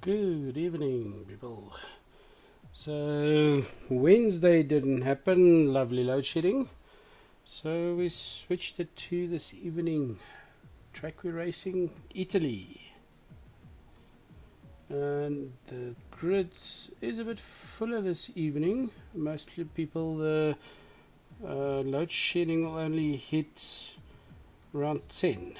Good evening, people. So, Wednesday didn't happen, lovely load shedding. So, we switched it to this evening. Track we're racing Italy. And the grids is a bit fuller this evening. Mostly people, the load shedding will only hit around 10.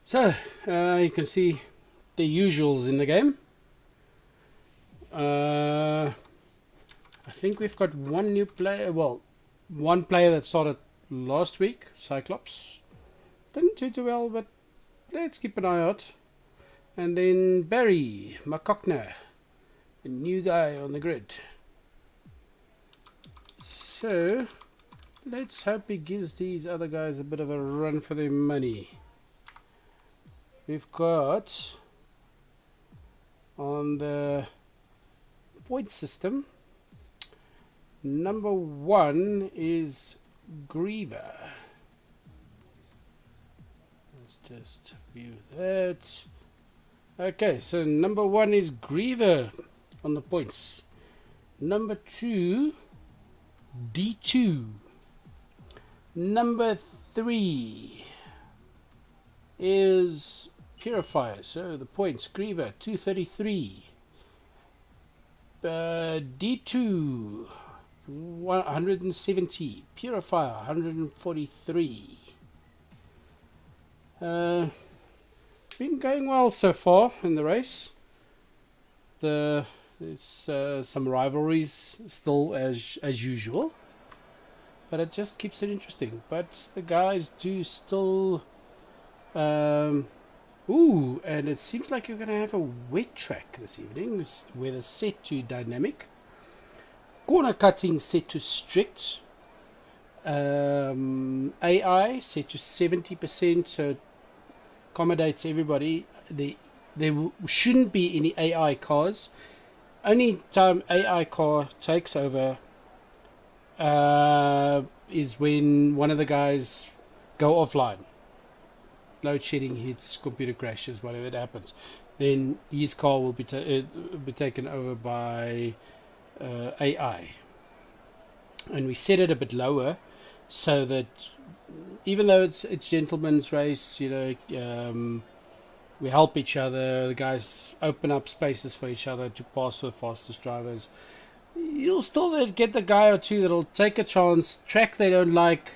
So, you can see the usuals in the game. I think we've got one new player. Well, one player that started last week, Cyclops. Didn't do too well, but let's keep an eye out. And then Barry McCockner, a new guy on the grid. So, let's hope he gives these other guys a bit of a run for their money. We've got on the point system, number 1 is Greever. Let's just view that. Okay, so number 1 is Greever on the points. Number 2, D2. Number 3 is Purifier. So the points, Greever 233. D2 170. Purifier 143. Been going well so far in the race. There's some rivalries still as usual, but it just keeps it interesting. But the guys do still. Ooh, and it seems like you're going to have a wet track this evening, with a set to dynamic, corner cutting set to strict, AI set to 70%, so it accommodates everybody. There shouldn't be any AI cars. Only time AI car takes over is when one of the guys go offline. Load shedding hits, computer crashes, whatever it happens, then his car will be taken over by AI. And we set it a bit lower so that even though it's gentleman's race, we help each other. The guys open up spaces for each other to pass the fastest drivers. You'll still get the guy or two that'll take a chance, track they don't like,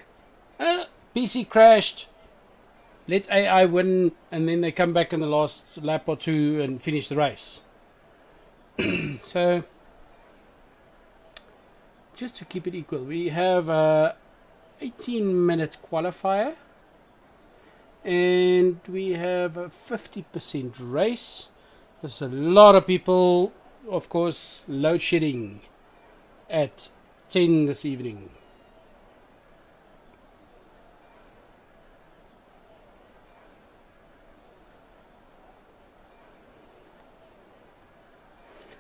PC crashed, let AI win, and then they come back in the last lap or two and finish the race. So, just to keep it equal, we have a 18-minute qualifier, and we have a 50% race. There's a lot of people, of course, load shedding at 10 this evening.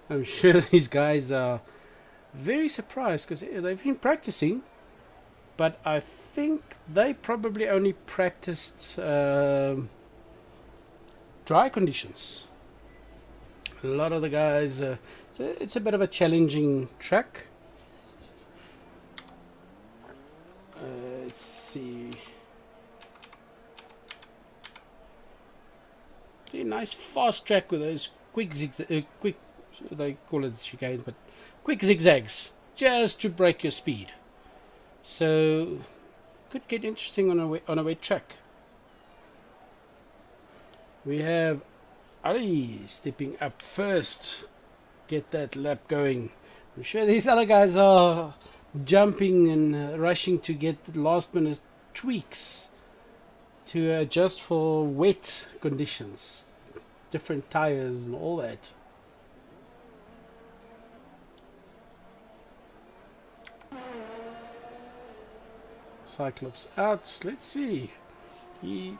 I'm sure these guys are very surprised because they've been practicing, but I think they probably only practiced dry conditions. A lot of the guys, it's a bit of a challenging track. Let's see. See, nice fast track with those quick they call it chicanes, but quick zigzags just to break your speed. So could get interesting on a wet track. We have Ali stepping up first, get that lap going. I'm sure these other guys are jumping and rushing to get the last minute tweaks to adjust for wet conditions, different tires and all that. Cyclops out. Let's see. He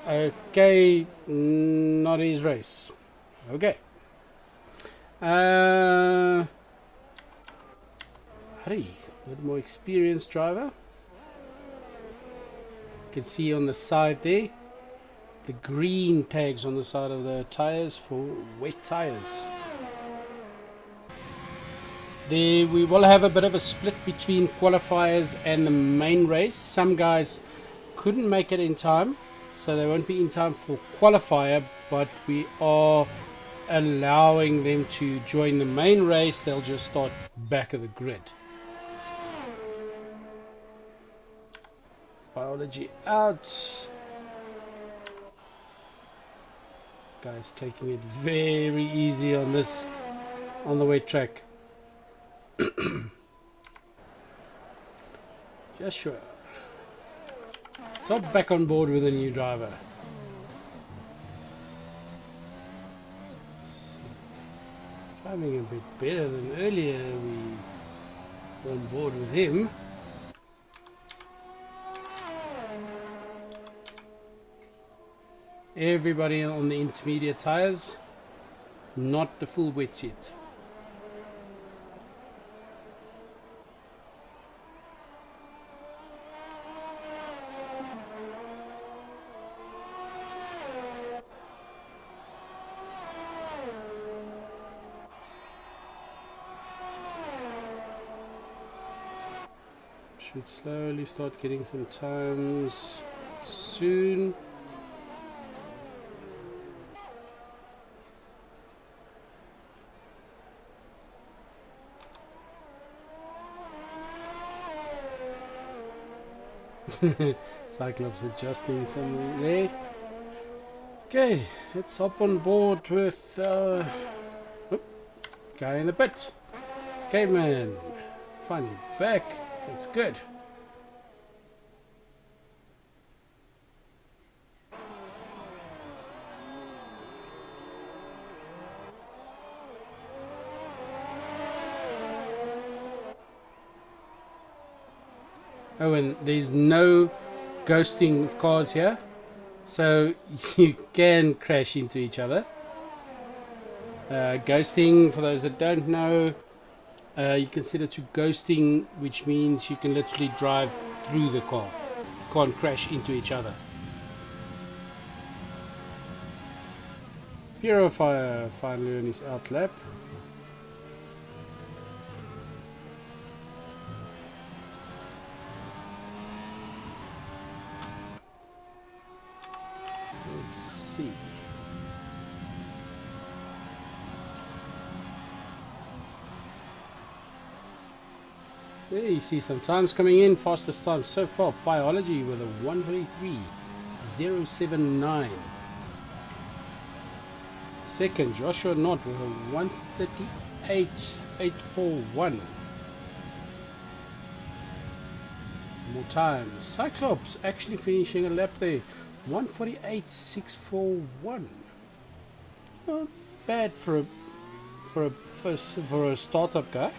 okay, not his race. Okay. Hurry, a bit more experienced driver. You can see on the side there the green tags on the side of the tires for wet tires. There we will have a bit of a split between qualifiers and the main race. Some guys couldn't make it in time, so they won't be in time for qualifier, but we are allowing them to join the main race. They'll just start back of the grid. Biology out. Guys taking it very easy on this, on the wet track. Joshua, so back on board with a new driver. Driving a bit better than earlier. We were on board with him. Everybody on the intermediate tires, not the full wet yet. Should slowly start getting some times soon. Cyclops adjusting something there. Okay, let's hop on board with guy in the pit. Caveman, finally back. That's good. Oh, and there's no ghosting of cars here, so you can crash into each other. Ghosting, for those that don't know, you consider to ghosting, which means you can literally drive through the car. You can't crash into each other. Purifier finally on his out lap. Let's see. There you see some times coming in. Fastest time so far, Biology with a 1:33.079. Second, Joshua Knott with a 1:38.841. More time. Cyclops actually finishing a lap there. 1:48.641. Not bad for a startup guy.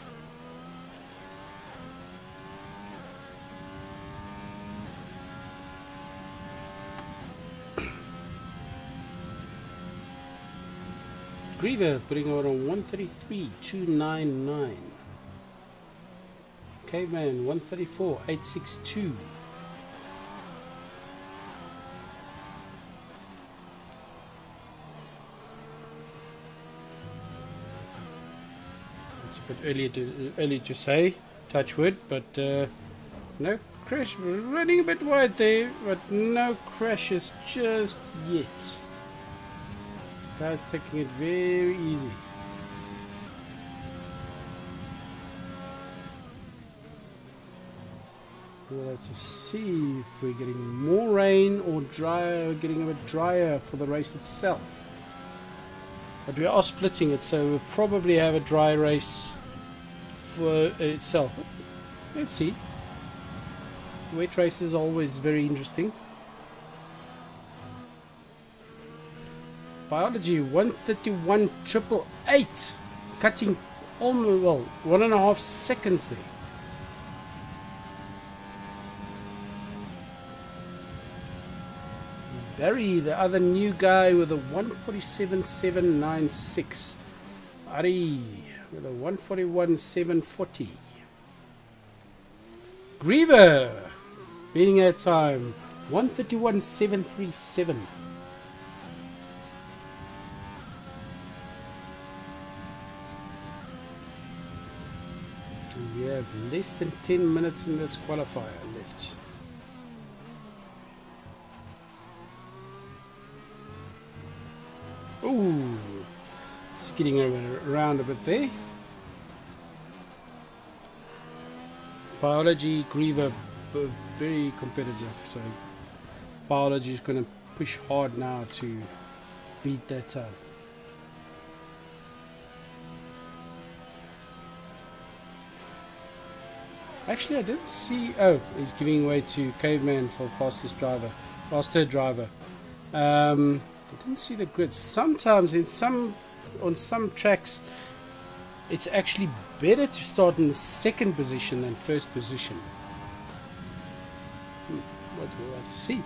Greever putting out on 1:33.299. Caveman 1:34.862. It's a bit early to say, touch wood, but no crash. Running a bit wide there, but no crashes just yet. Guys taking it very easy. We'll have to see if we're getting more rain or drier, getting a bit drier for the race itself. But we are splitting it, so we'll probably have a dry race for itself. Let's see. Wet race is always very interesting. Biology 1:31.888, cutting almost, well, 1.5 seconds there. Barry, the other new guy with a 147.796. Ari with a 141.740. Greever beating our time 131.737. We have less than 10 minutes in this qualifier left. Ooh, skidding around a bit there. Biology, Greever, both very competitive, so biology is going to push hard now to beat that time. Actually, I didn't see. Oh, he's giving way to Caveman for faster driver. I didn't see the grid. Sometimes on some tracks, it's actually better to start in the second position than first position. What we'll have to see.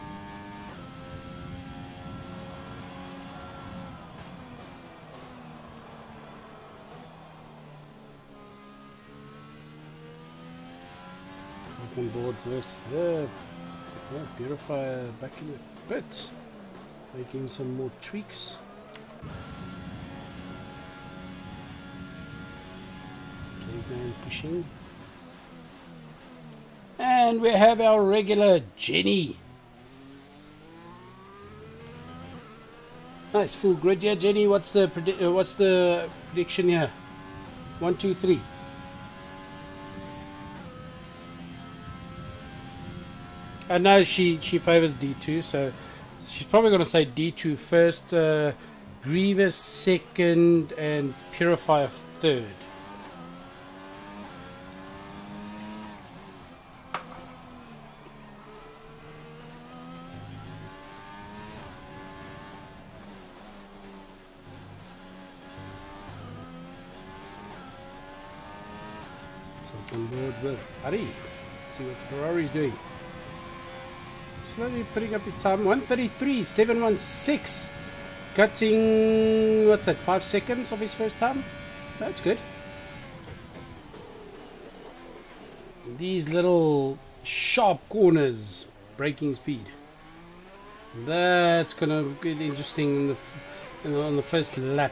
On board with the purifier back in a bit, making some more tweaks. Caveman pushing, and we have our regular Jenny. Nice full grid here, Jenny. What's the prediction here? 1, 2, 3. I know she favors D2, so she's probably going to say D2 first, Greever second, and Purifier third. So on board with Ari. See what the Ferrari's doing. Slowly putting up his time. 133.716. Cutting, what's that, 5 seconds of his first time? That's good. These little sharp corners, braking speed. That's gonna get interesting on the first lap.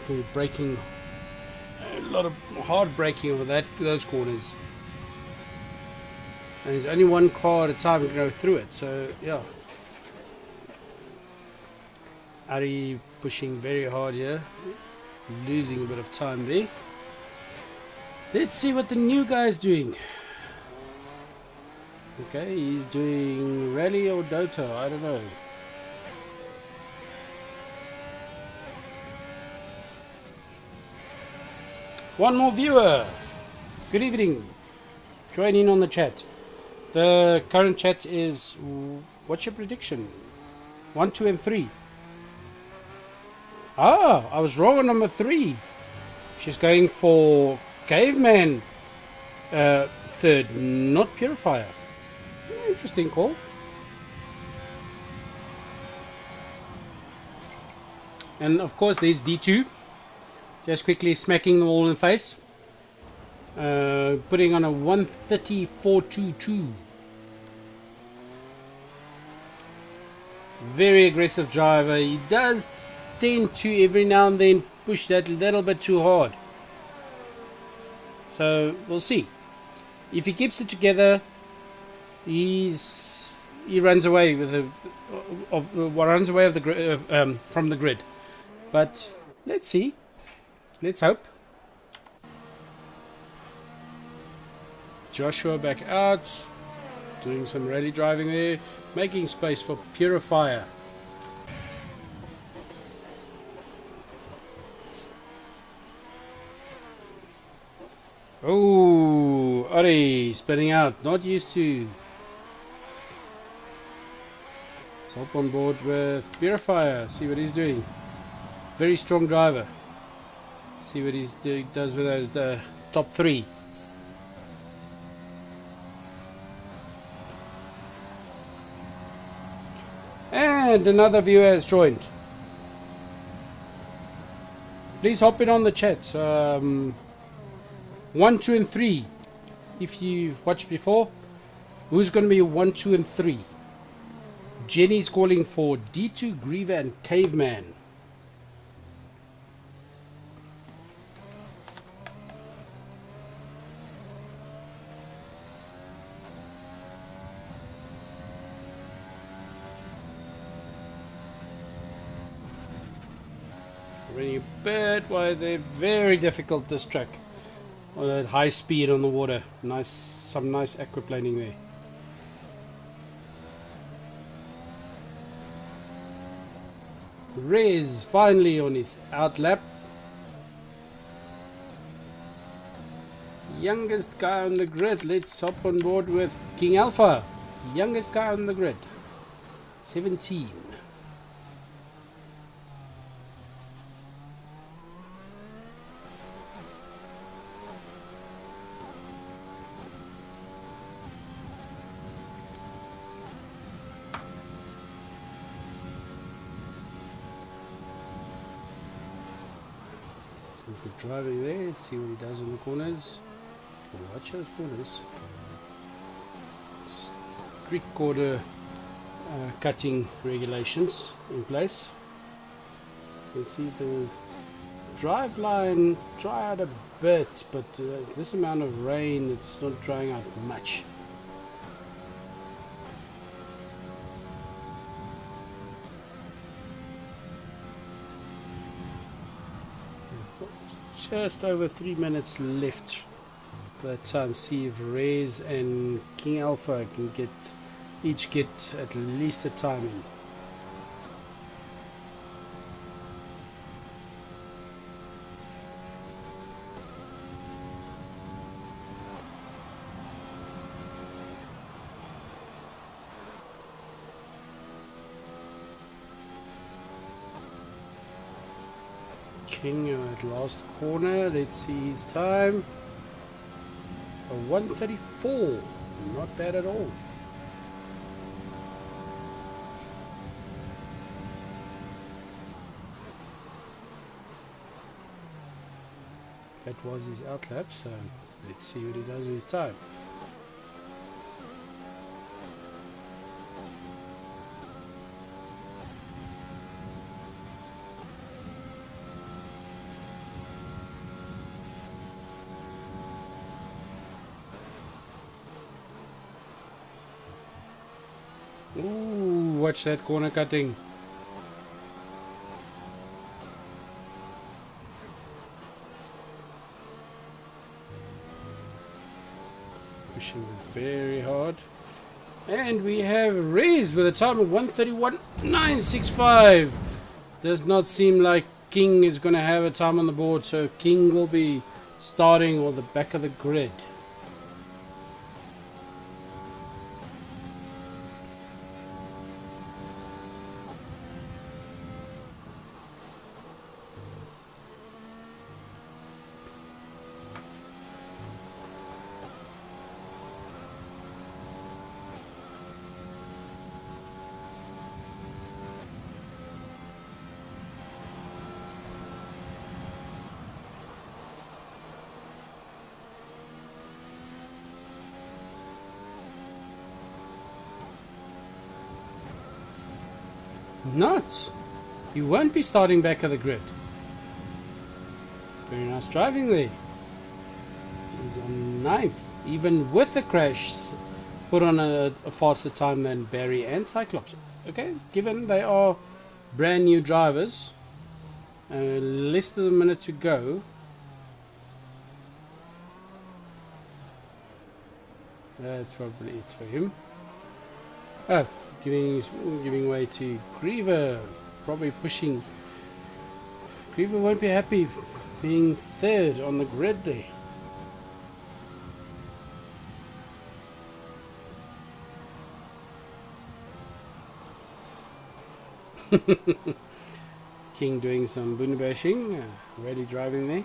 For braking, a lot of hard braking over those corners. And there's only one car at a time to go through it, so yeah. Ari pushing very hard here, losing a bit of time there. Let's see what the new guy's doing. Okay, he's doing rally or Dota, I don't know. One more viewer. Good evening. Join in on the chat. The current chat is, what's your prediction? 1, 2, and 3. Ah, I was wrong on number 3. She's going for Caveman third, not Purifier. Interesting call. And of course there's D2. Just quickly smacking them all in the face. Putting on a 134.22. Very aggressive driver. He does tend to every now and then push that little bit too hard. So we'll see. If he keeps it together, he runs away with from the grid. But let's see. Let's hope. Joshua back out, doing some rally driving there, making space for Purifier. Oh, Ari spinning out, not used to. So up on board with Purifier, see what he's doing. Very strong driver. See what he does with those the top 3. And another viewer has joined. Please hop in on the chat. 1, 2, and 3. If you've watched before, who's going to be 1, 2, and 3? Jenny's calling for D2, Greever, and Caveman. Running a bit wide, they're very difficult this track. On that high speed on the water. Nice, some nice aquaplaning there. Rez finally on his outlap. Youngest guy on the grid. Let's hop on board with King Alpha. Youngest guy on the grid. 17. Good driving there, see what he does on the corners. Watch those corners. Strict quarter cutting regulations in place. You can see the drive line dry out a bit, but this amount of rain, it's not drying out much. Just over 3 minutes left by that time. See if Rez and King Alpha can each get at least a time in. King at last corner, let's see his time. A 1:34, not bad at all. That was his outlap, so let's see what he does with his time. Ooh, watch that corner cutting. Pushing very hard. And we have Rez with a time of 1:31.965. Does not seem like King is going to have a time on the board, so King will be starting on the back of the grid. Not. You won't be starting back of the grid. Very nice driving there. He's on 9th. Even with the crash, put on a faster time than Barry and Cyclops. Okay, given they are brand new drivers, less than a minute to go. That's probably it for him. Oh, giving way to Greever, probably pushing. Greever won't be happy being third on the grid there. King doing some boon bashing, really driving there.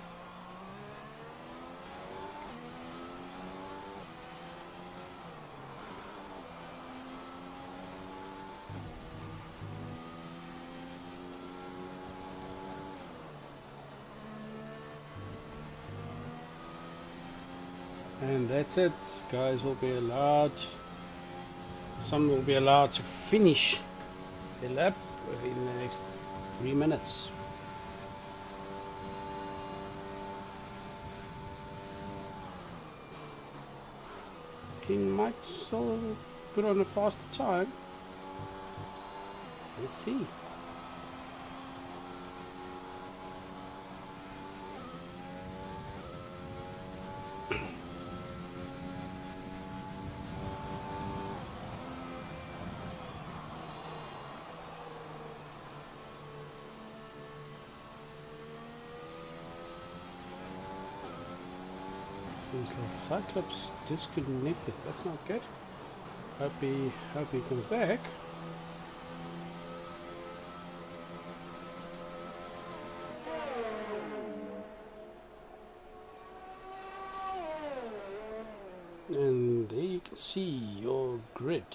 And that's it. Guys will be allowed, some will be allowed to finish their lap in the next 3 minutes. King might still put on a faster time. Let's see. Seems like Cyclops disconnected. That's not good. Hope he comes back. And there you can see your grid.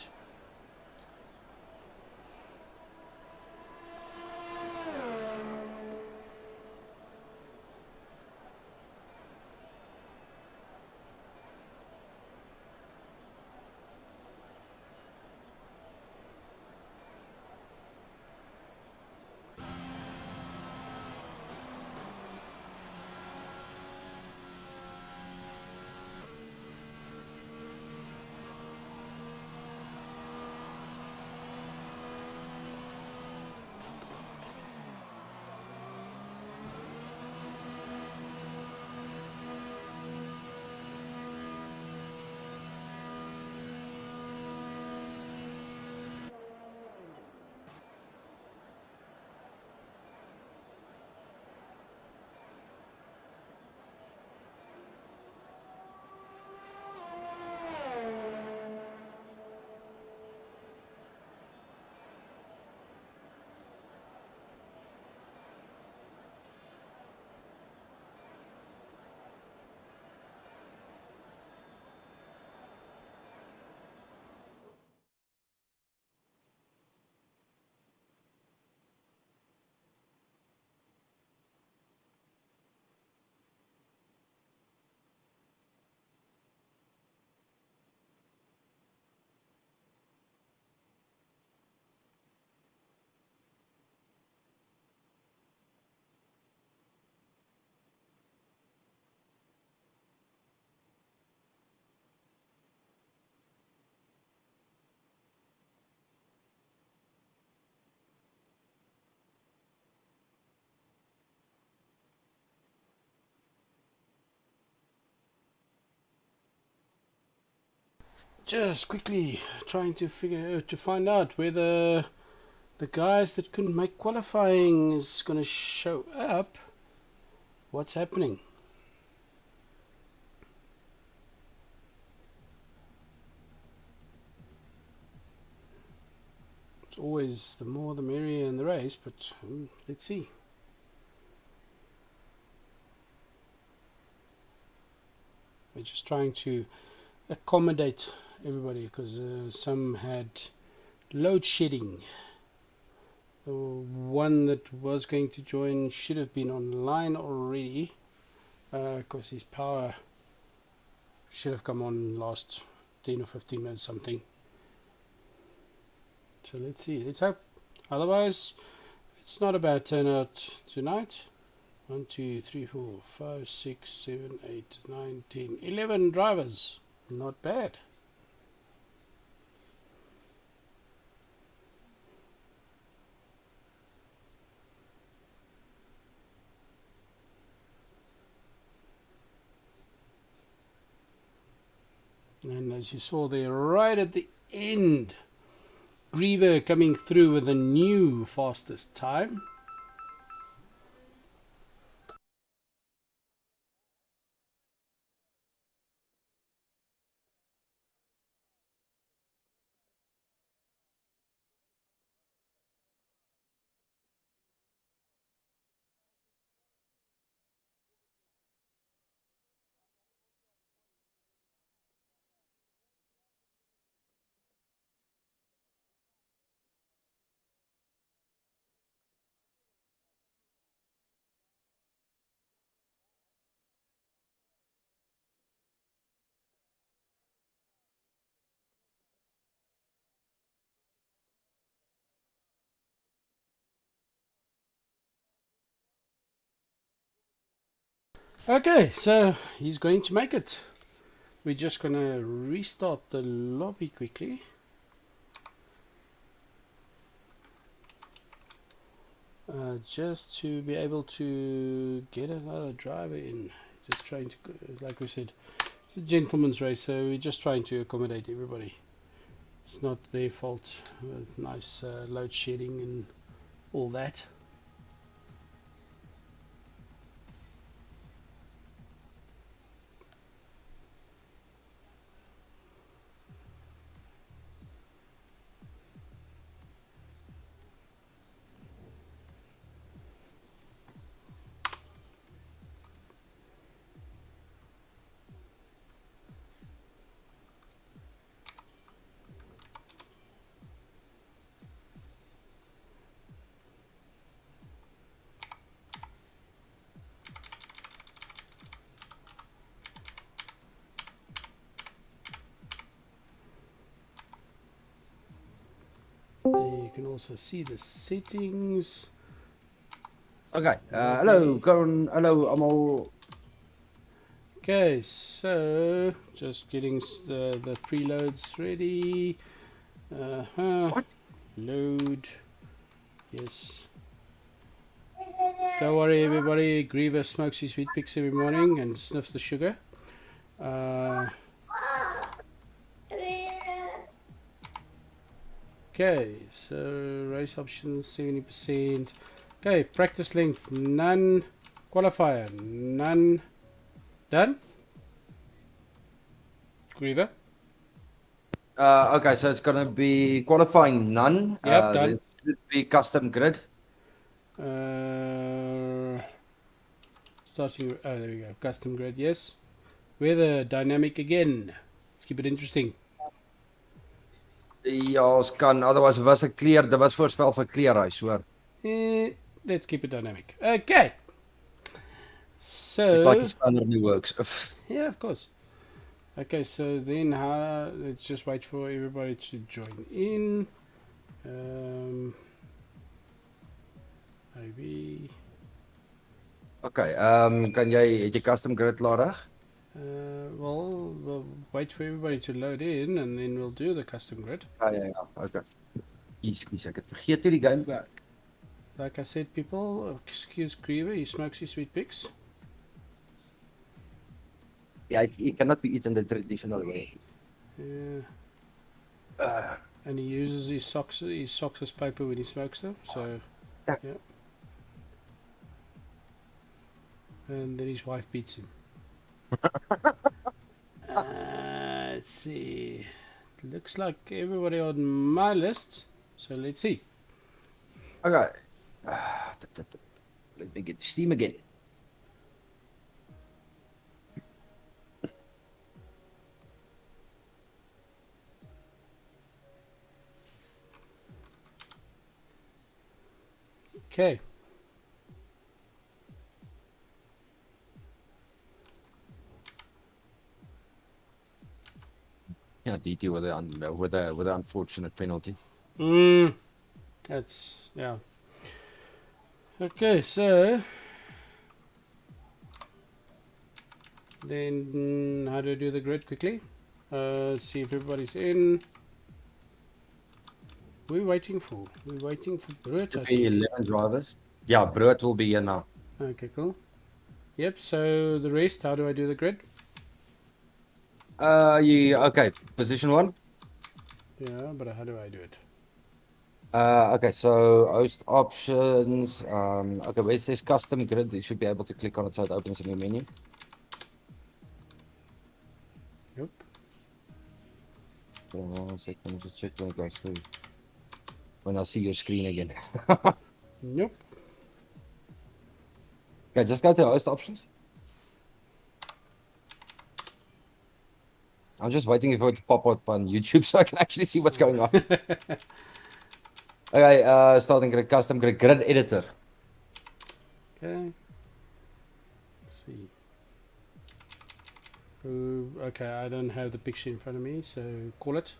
Just quickly trying to find out whether the guys that couldn't make qualifying is going to show up. What's happening? It's always the more the merrier in the race, but let's see. We're just trying to accommodate everybody because some had load shedding. The one that was going to join should have been online already because his power should have come on last 10 or 15 minutes something. So let's see, let's hope. Otherwise, it's not a bad turnout tonight. 1, 2, 3, 4, 5, 6, 7, 8, 9, 10, 11 drivers. Not bad. And as you saw there, right at the end, Greever coming through with a new fastest time. Okay, so he's going to make it. We're just going to restart the lobby quickly. Just to be able to get another driver in. Just trying to, like we said, it's a gentleman's race, so we're just trying to accommodate everybody. It's not their fault. Nice load shedding and all that. There you can also see the settings. Okay. Hello, Karen. Hello, almal. Okay, so just getting the preloads ready. What? Load. Yes. Don't worry, everybody. Greever smokes his wheat picks every morning and sniffs the sugar. Okay, so race options 70%. Okay, practice length none. Qualifier none. Done. Greever. Okay, so it's gonna be qualifying none. Yep, There done. should be custom grid. Uh, Starting. Oh, there we go. Custom grid. Yes. Weather dynamic again. Let's keep it interesting. Ja, ons kan. Otherwise was ek clear. Dit was voorspel vir clear, I swear. Let's keep it dynamic. Okay. It's like a So spanner in the works. yeah, of course. Okay, so then let's just wait for everybody to join in. Maybe. Okay, kan jy het jy custom grid klaar reg? Well, we'll wait for everybody to load in and then we'll do the custom grid. Ja. Okay. Kies, ek het vergeet hoe die game werk. Like I said, people, excuse Greever, he smokes his sweet picks. Yeah, it cannot be eaten the traditional way. Yeah. And he uses his socks as paper when he smokes them, so yeah. And then his wife beats him. Let's see. Looks like everybody on my list, so let's see. Okay. Let me get Steam again. Okay. Yeah, DT with the unfortunate penalty. That's yeah. Okay, so then how do I do the grid quickly? See if everybody's in. We're waiting for Brut, I think. 11 drivers. Yeah, Brood will be here now. Okay, cool. Yep, so the rest, how do I do the grid? Okay, position 1. Yeah, but how do I do it? Okay, so host options. Okay, where it says custom grid, you should be able to click on it so it opens a new menu. Yep. Hold on a second, just check when it goes through. When I see your screen again. Nope. Okay, just go to host options. I'm just waiting for it to pop up on YouTube so I can actually see what's going on. Okay, starting grid, custom grid editor. Okay. Let's see. Okay, I don't have the picture in front of me, so call it.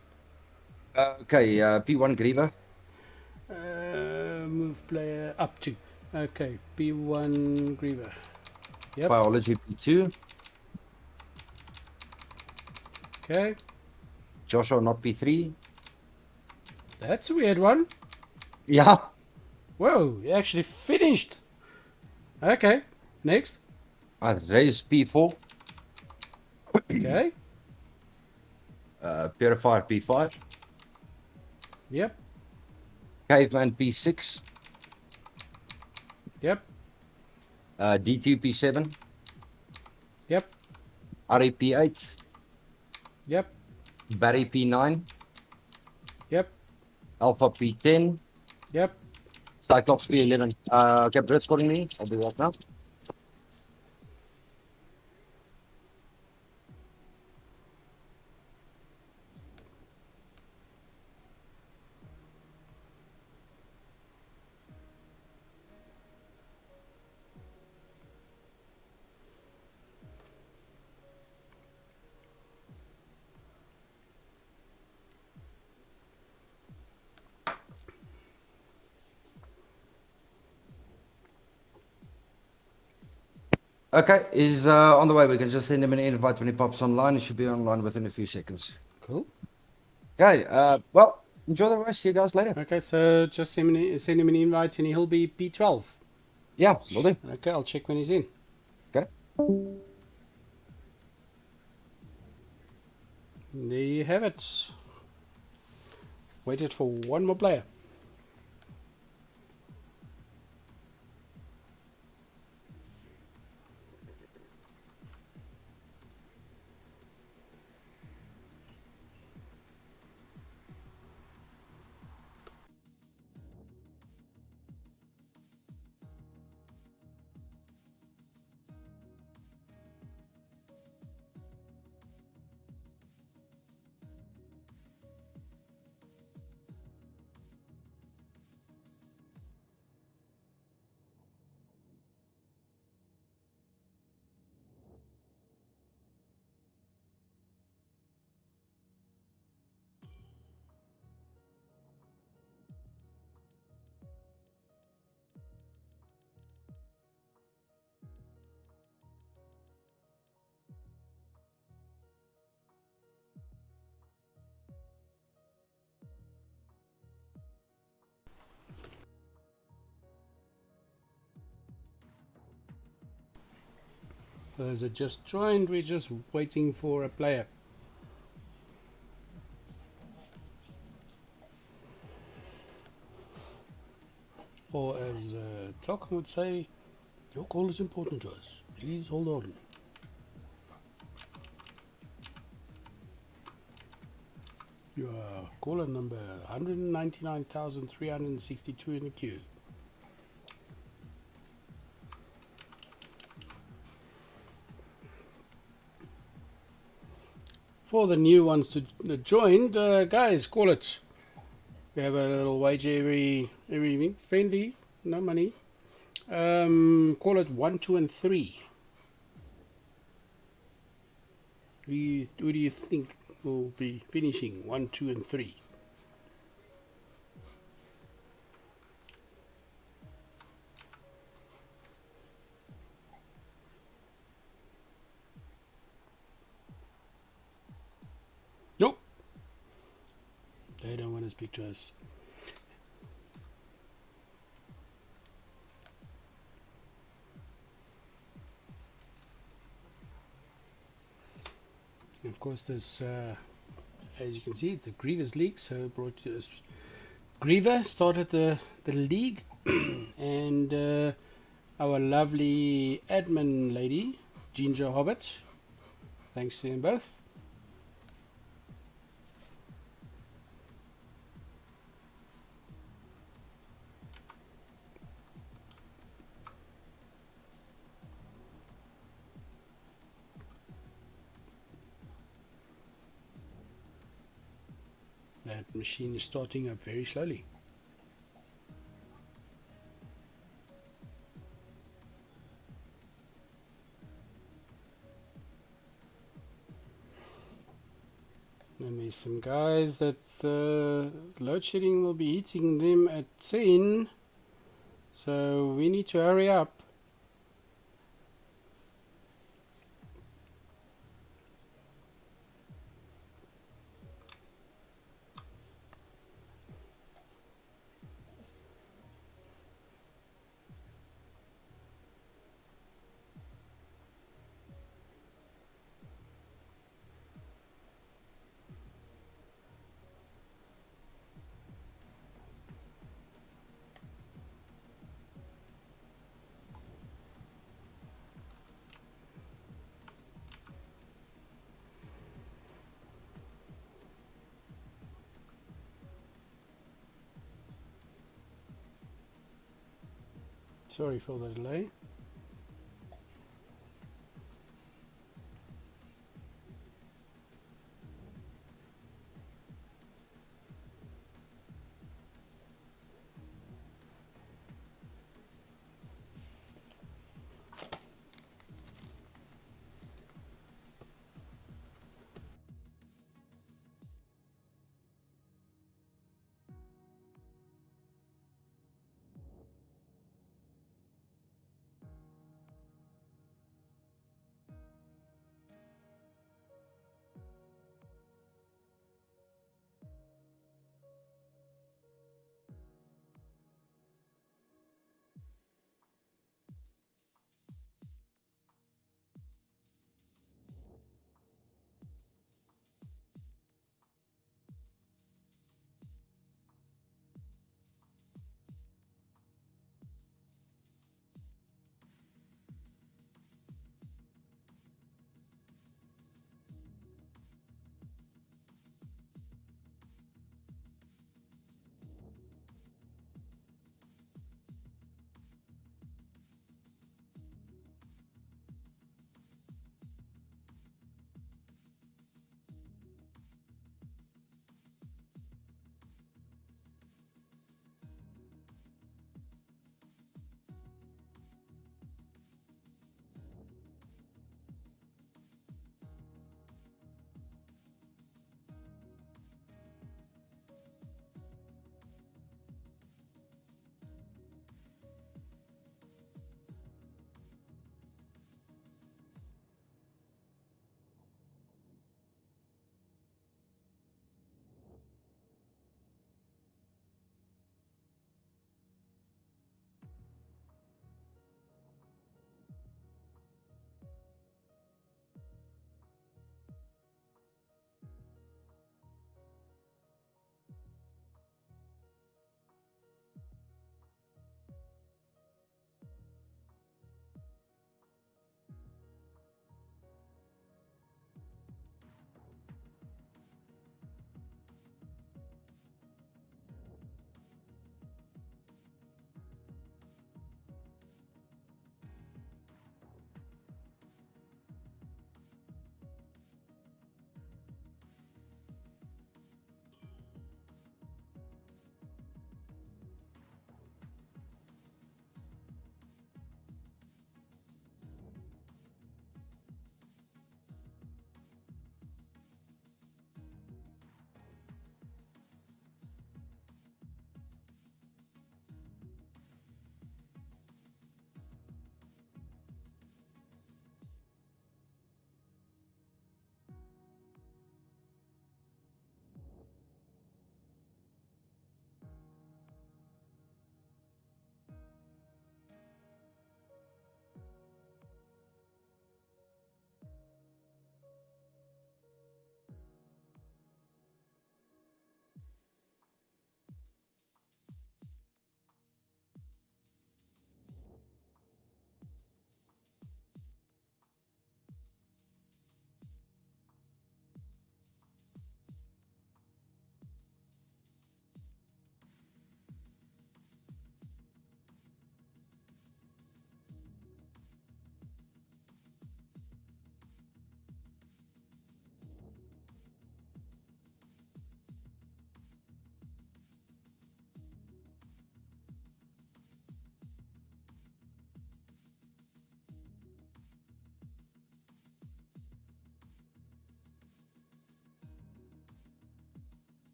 Okay, P1 Greever. Move player up to. Okay, P1 Greever. Yep. Biology P2. Okay. Joshua not P3. That's a weird one. Yeah. Whoa, you actually finished. Okay. Next. Raise P4. Okay. Purifier P5. Yep. Caveman P6. Yep. D2 P7. Yep. Ari P8. Yep. Barry P9. Yep. Alpha P10. Yep. Cyclops P11. Okay, Brett's calling me. I'll do that now. Okay, he's on the way. We can just send him an invite when he pops online. He should be online within a few seconds. Cool. Okay, well, enjoy the rest. See you guys later. Okay, so just send him an invite and he'll be P12. Yeah, will do. Okay, I'll check when he's in. Okay. There you have it. Waited for one more player. For those that just joined, we're just waiting for a player. Or as Talcon would say, your call is important to us. Please hold on. You are caller number 199,362 in the queue. For the new ones that joined, guys, call it. We have a little wage every evening. Friendly, no money. Call it 1, 2, and 3. Who do you think will be finishing 1, 2, and 3? Nope. They don't want to speak to us. And of course, this, as you can see, the Greever's league. So brought to us. Greever started the league, and our lovely admin lady, Ginger Hobbit. Thanks to them both. That machine is starting up very slowly. And there's some guys that load shedding will be hitting them at 10. So we need to hurry up. Sorry for the delay.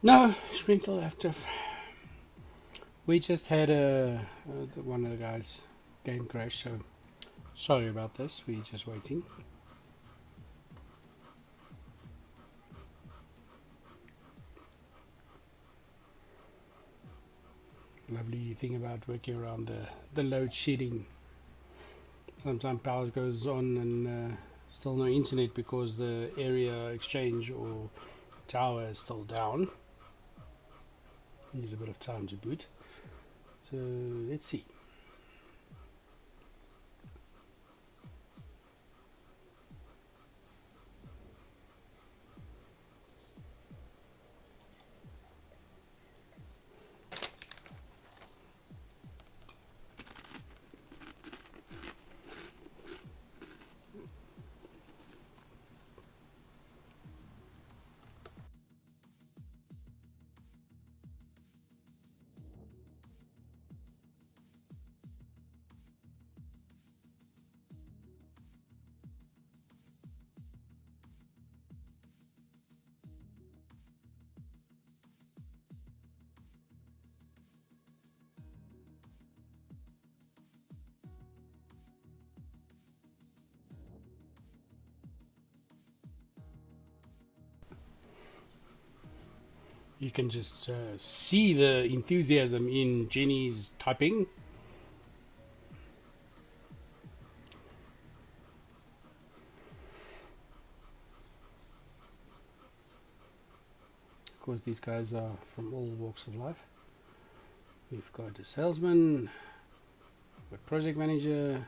No, Springfield active. We just had one of the guys game crash, so sorry about this. We're just waiting. Lovely thing about working around the load shedding. Sometimes power goes on and still no internet because the area exchange or tower is still down. Needs a bit of time to boot. So let's see. You can just see the enthusiasm in Jenny's typing. Of course, these guys are from all walks of life. We've got a salesman, a project manager,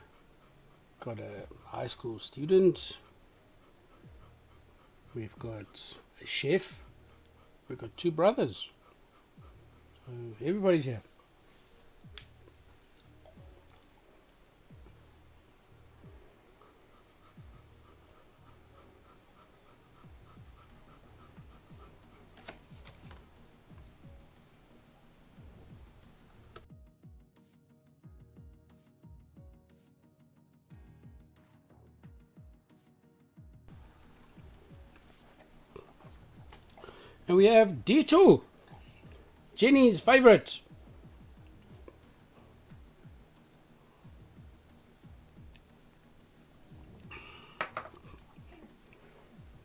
got a high school student, we've got a chef, we've got two brothers. So everybody's here. And we have D2, Jenny's favorite.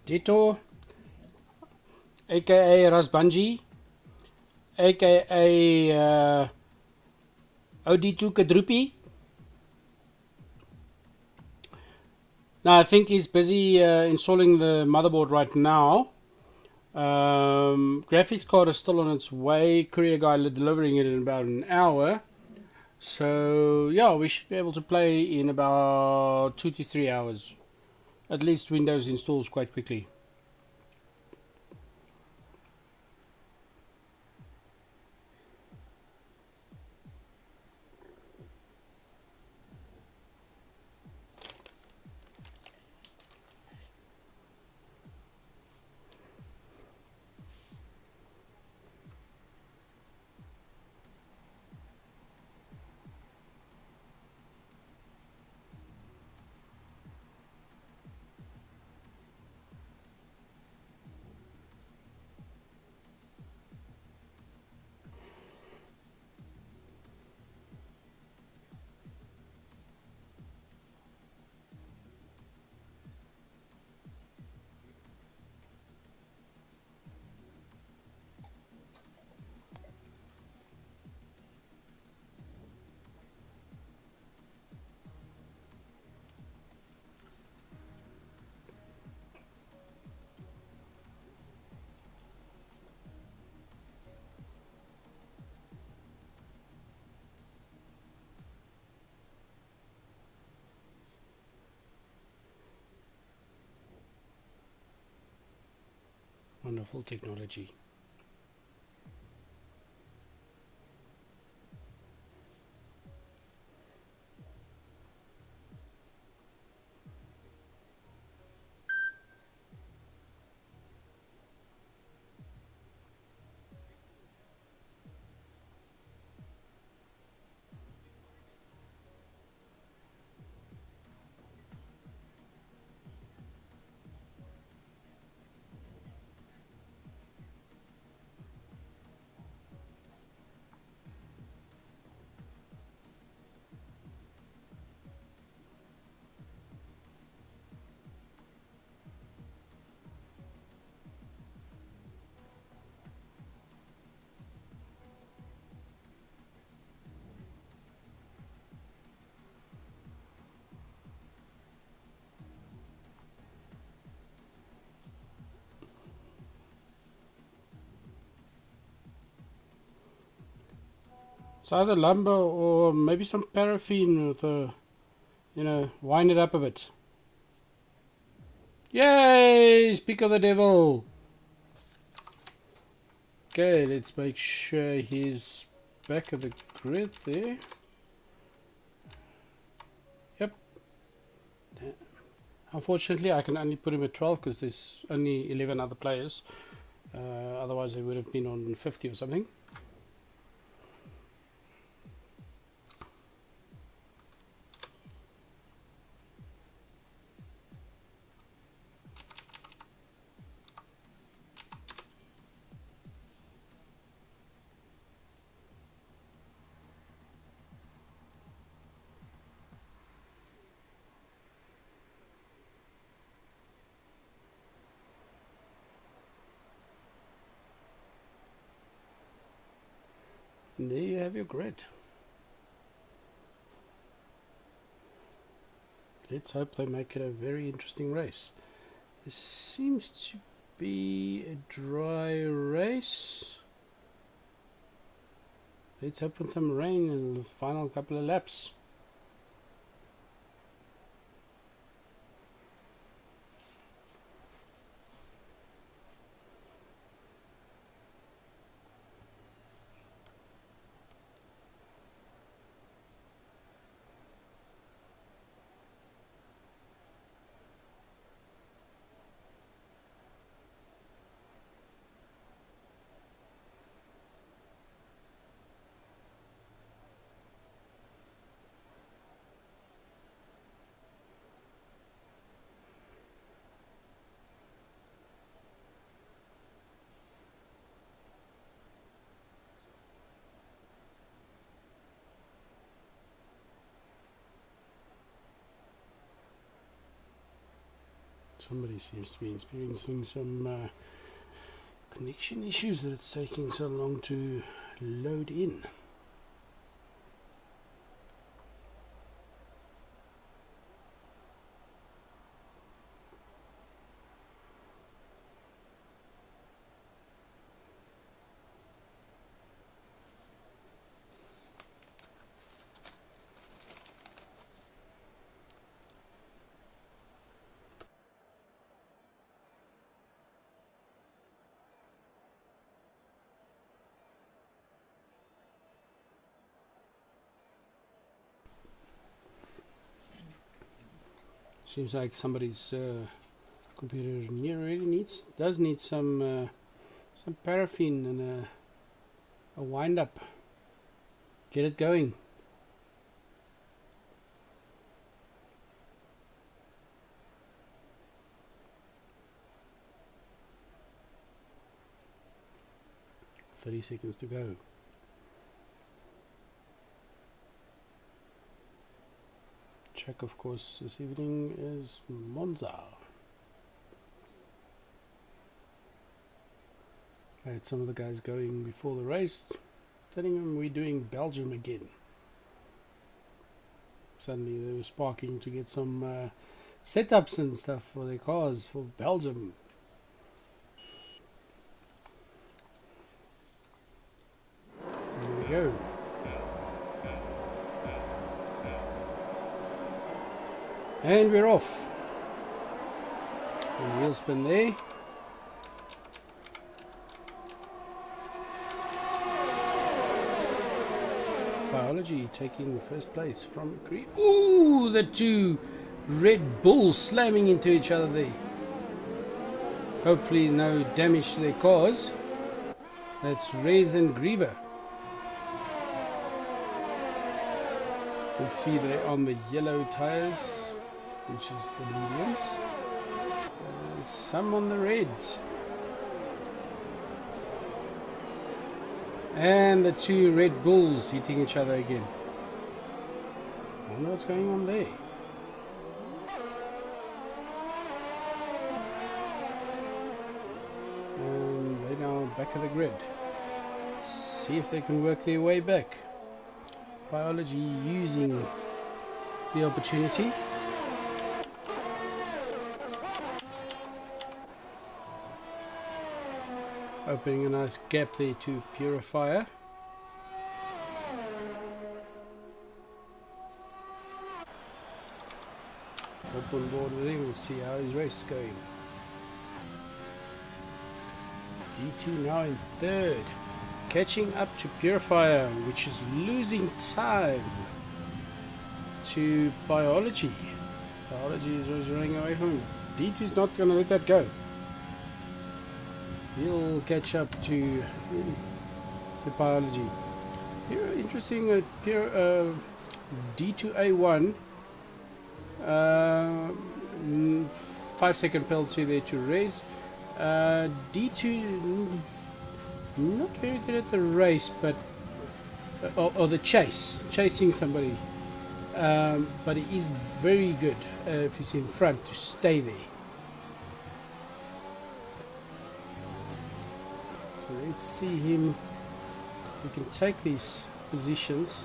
D2, aka Rasbanji, aka OD2 Kadrupi. Now I think he's busy installing the motherboard right now. Graphics card is still on its way. Courier guy delivering it in about an hour. So yeah, we should be able to play in about 2 to 3 hours. At least Windows installs quite quickly. Wonderful technology. It's either lumber or maybe some paraffin with a, wind it up a bit. Yay! Speak of the devil. Okay, let's make sure he's back of the grid there. Yep. Unfortunately, I can only put him at 12 because there's only 11 other players. Otherwise, they would have been on 50 or something. And there you have your grid. Let's hope they make it a very interesting race. This seems to be a dry race. Let's hope for some rain in the final couple of laps. Somebody seems to be experiencing some connection issues that it's taking so long to load in. Seems like somebody's computer does need some paraffin and a wind up. Get it going. "30 seconds to go." Track, of course, this evening is Monza. I had some of the guys going before the race, telling them we're doing Belgium again. Suddenly they were sparking to get some setups and stuff for their cars for Belgium. There we go. And we're off. And wheel spin there. Biology taking first place from Greever. Ooh, the two Red Bulls slamming into each other there. Hopefully no damage to their cars. That's Reyes and Greever. You can see they're on the yellow tires, which is the mediums, and some on the reds. And the two Red Bulls hitting each other again. I wonder what's going on there. And they're now back of the grid. Let's see if they can work their way back. Biology using the opportunity. Opening a nice gap there to Purifier. Hop on board with him and see how his race is going. D2 now in third, catching up to Purifier, which is losing time to Biology. Biology is running away from him. D2 is not going to let that go. He'll catch up to Biology. Here, interesting. D2A1. 5-second penalty there to race. D2 not very good at the race, but or the chasing somebody. But he is very good if he's in front to stay there. So let's see him. We can take these positions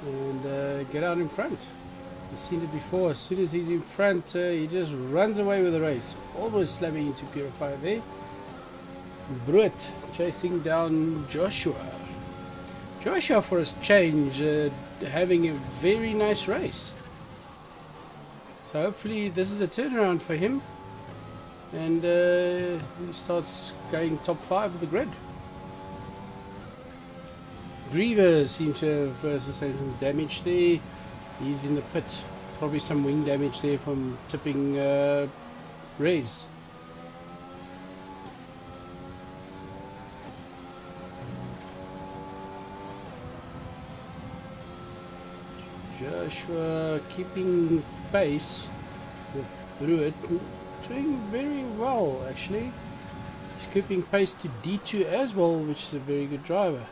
and get out in front. We've seen it before. As soon as he's in front, he just runs away with the race. Almost slamming into Purifier there. Brut chasing down Joshua. Joshua, for his change, having a very nice race. So hopefully this is a turnaround for him. And he starts going top 5 of the grid. Greever seems to have sustained some damage there. He's in the pit. Probably some wing damage there from tipping Rez. Joshua keeping pace with Bruit, doing very well actually. He's keeping pace to D2 as well, which is a very good driver.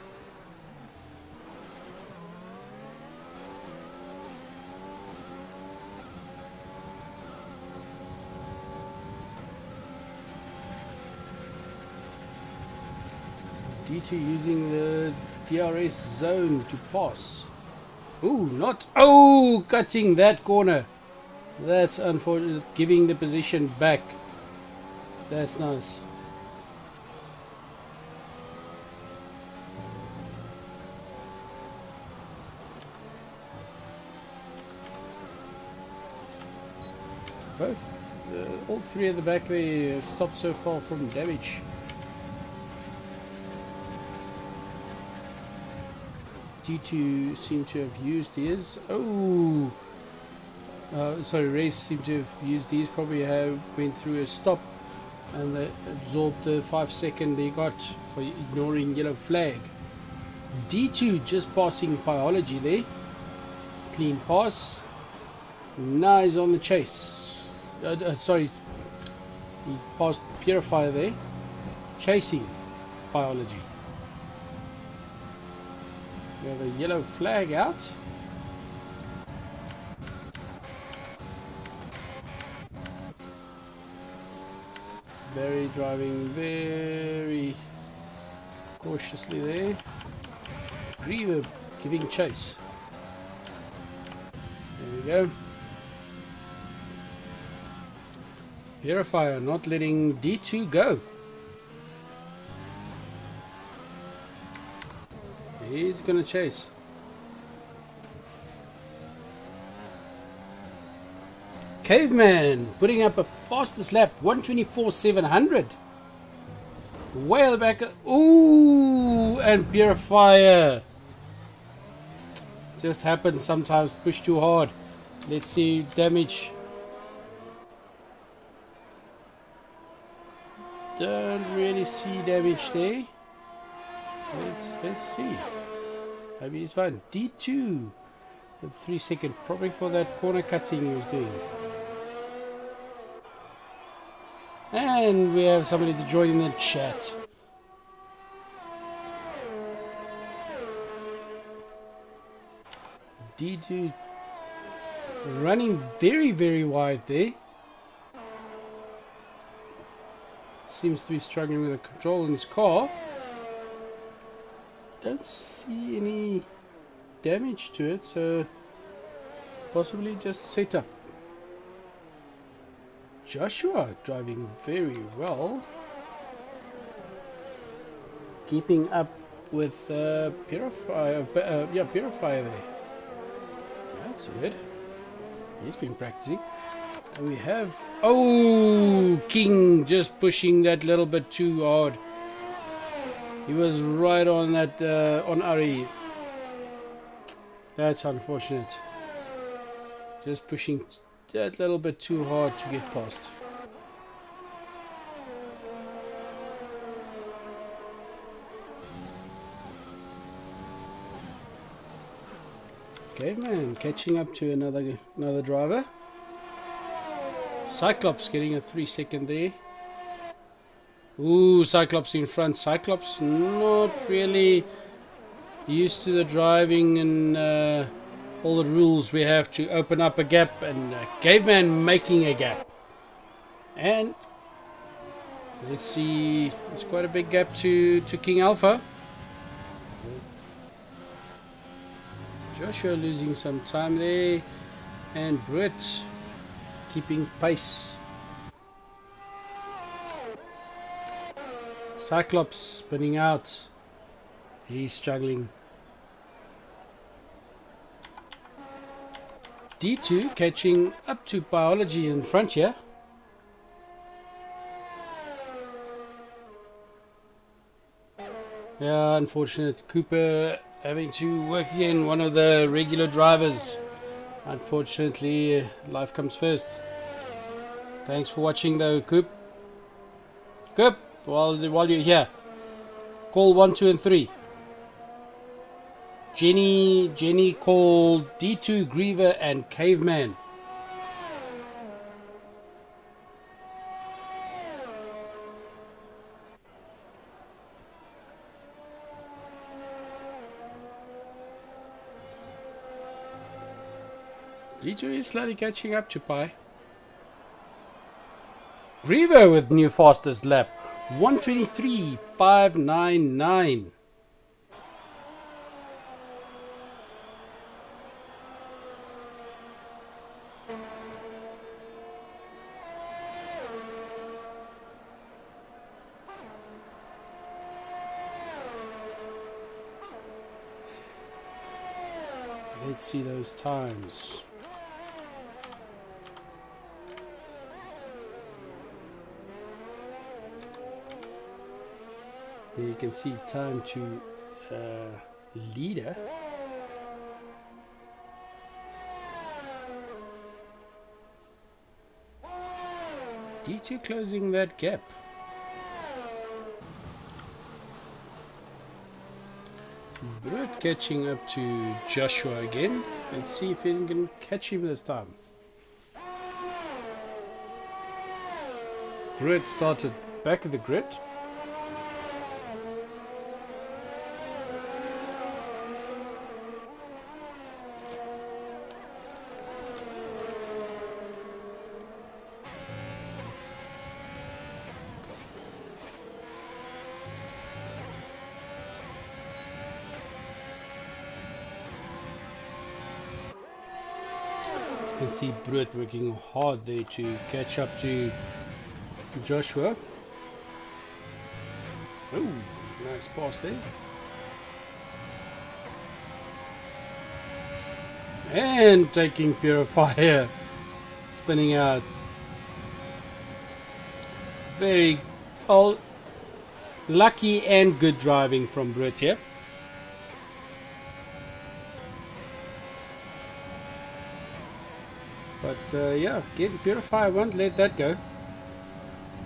D2 using the DRS zone to pass. Ooh, not... Oh, cutting that corner. That's unfortunate. Giving the position back. That's nice. All three at the back there stopped so far from damage. D2 seem to have used his. Oh, sorry, Race seemed to have used these. Probably went through a stop and they absorbed the 5-second they got for ignoring yellow flag. D2 just passing Biology there. Clean pass. Now he's on the chase. Sorry, he passed Purifier there. Chasing Biology. We have a yellow flag out. Barry driving very cautiously there. Greever giving chase. There we go. Purifier not letting D2 go. He's gonna chase. Caveman putting up a fastest lap, 124.700. Way at the back. Ooh, and Purifier. Just happens sometimes. Push too hard. Let's see damage. Don't really see damage there. Let's see. Maybe he's fine. D2 with 3 seconds, probably for that corner cutting he was doing. And we have somebody to join in the chat. D2 running very, very wide there. Seems to be struggling with the control in his car. Don't see any damage to it, so possibly just setup. Joshua driving very well, keeping up with Purifier. Yeah, Purifier there. That's good. He's been practicing. And we have... Oh! King just pushing that little bit too hard. He was right on that, on Ari. That's unfortunate. Just pushing that little bit too hard to get past. Caveman catching up to another driver. Cyclops getting a 3-second there. Ooh, Cyclops in front. Cyclops not really used to the driving and all the rules we have to open up a gap, and Caveman making a gap. And let's see, it's quite a big gap to King Alpha. Joshua losing some time there, and Britt keeping pace. Cyclops spinning out. He's struggling. D2 catching up to Biology in front here. Yeah, unfortunate. Cooper having to work again, one of the regular drivers. Unfortunately, life comes first. Thanks for watching though, Coop. Coop, while you're here, call 1, 2, and 3. Jenny called D2, Greever, and Caveman. D2 is slowly catching up to Pi. Greever with new fastest lap, 1:23.599. Let's see those times. Here you can see time to leader. D2 closing that gap. Brett catching up to Joshua again. Let's see if he can catch him this time. Brett started back of the grid. You can see Brett working hard there to catch up to Joshua. Oh, nice pass there. And taking Purifier, spinning out. Very lucky and good driving from Brett here. But yeah, again, Purifier won't let that go.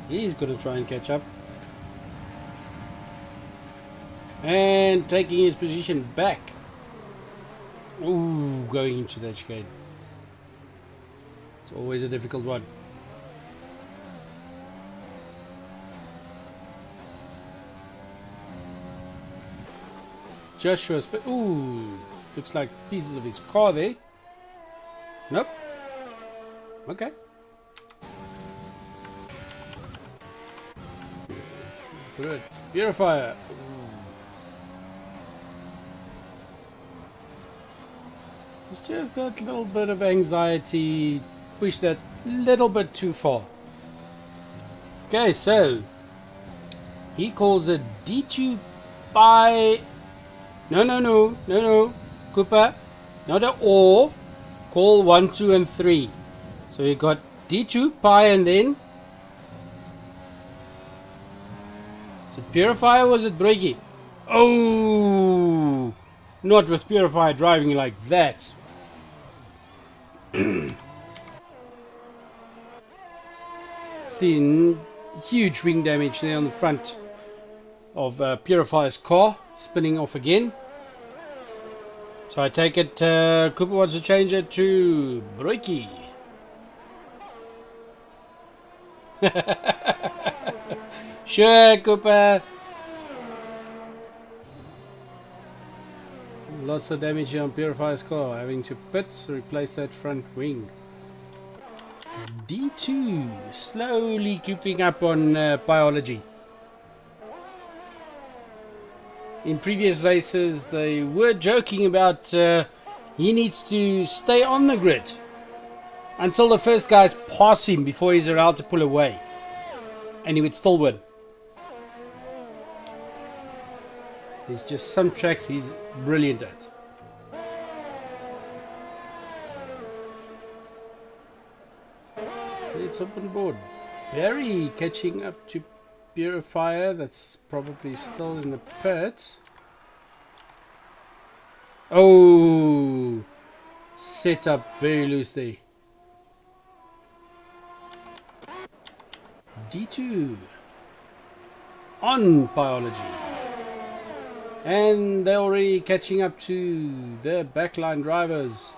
He's going to try and catch up. And taking his position back. Ooh, going into that chicane. It's always a difficult one. Joshua's... Ooh, looks like pieces of his car there. Nope. Okay. Good. Purifier. It's just that little bit of anxiety. Push that little bit too far. Okay, so he calls it D2 by... No. Cooper. Not an or. Call 1, 2, and 3. So we got D2, Pi, and then. Is it Purifier or was it Breaky? Oh! Not with Purifier driving like that. Seeing huge wing damage there on the front of Purifier's car, spinning off again. So I take it Cooper wants to change it to Breaky. Sure, Cooper. Lots of damage here on Purifier's car, having to pit to replace that front wing. D2 slowly creeping up on biology. In previous races, they were joking about he needs to stay on the grid until the first guys pass him before he's allowed to pull away, and he would still win. There's just some tracks he's brilliant at. So it's open board. Barry catching up to Purifier, that's probably still in the pit. Oh, set up very loosely. D2 on biology. And they're already catching up to the backline drivers,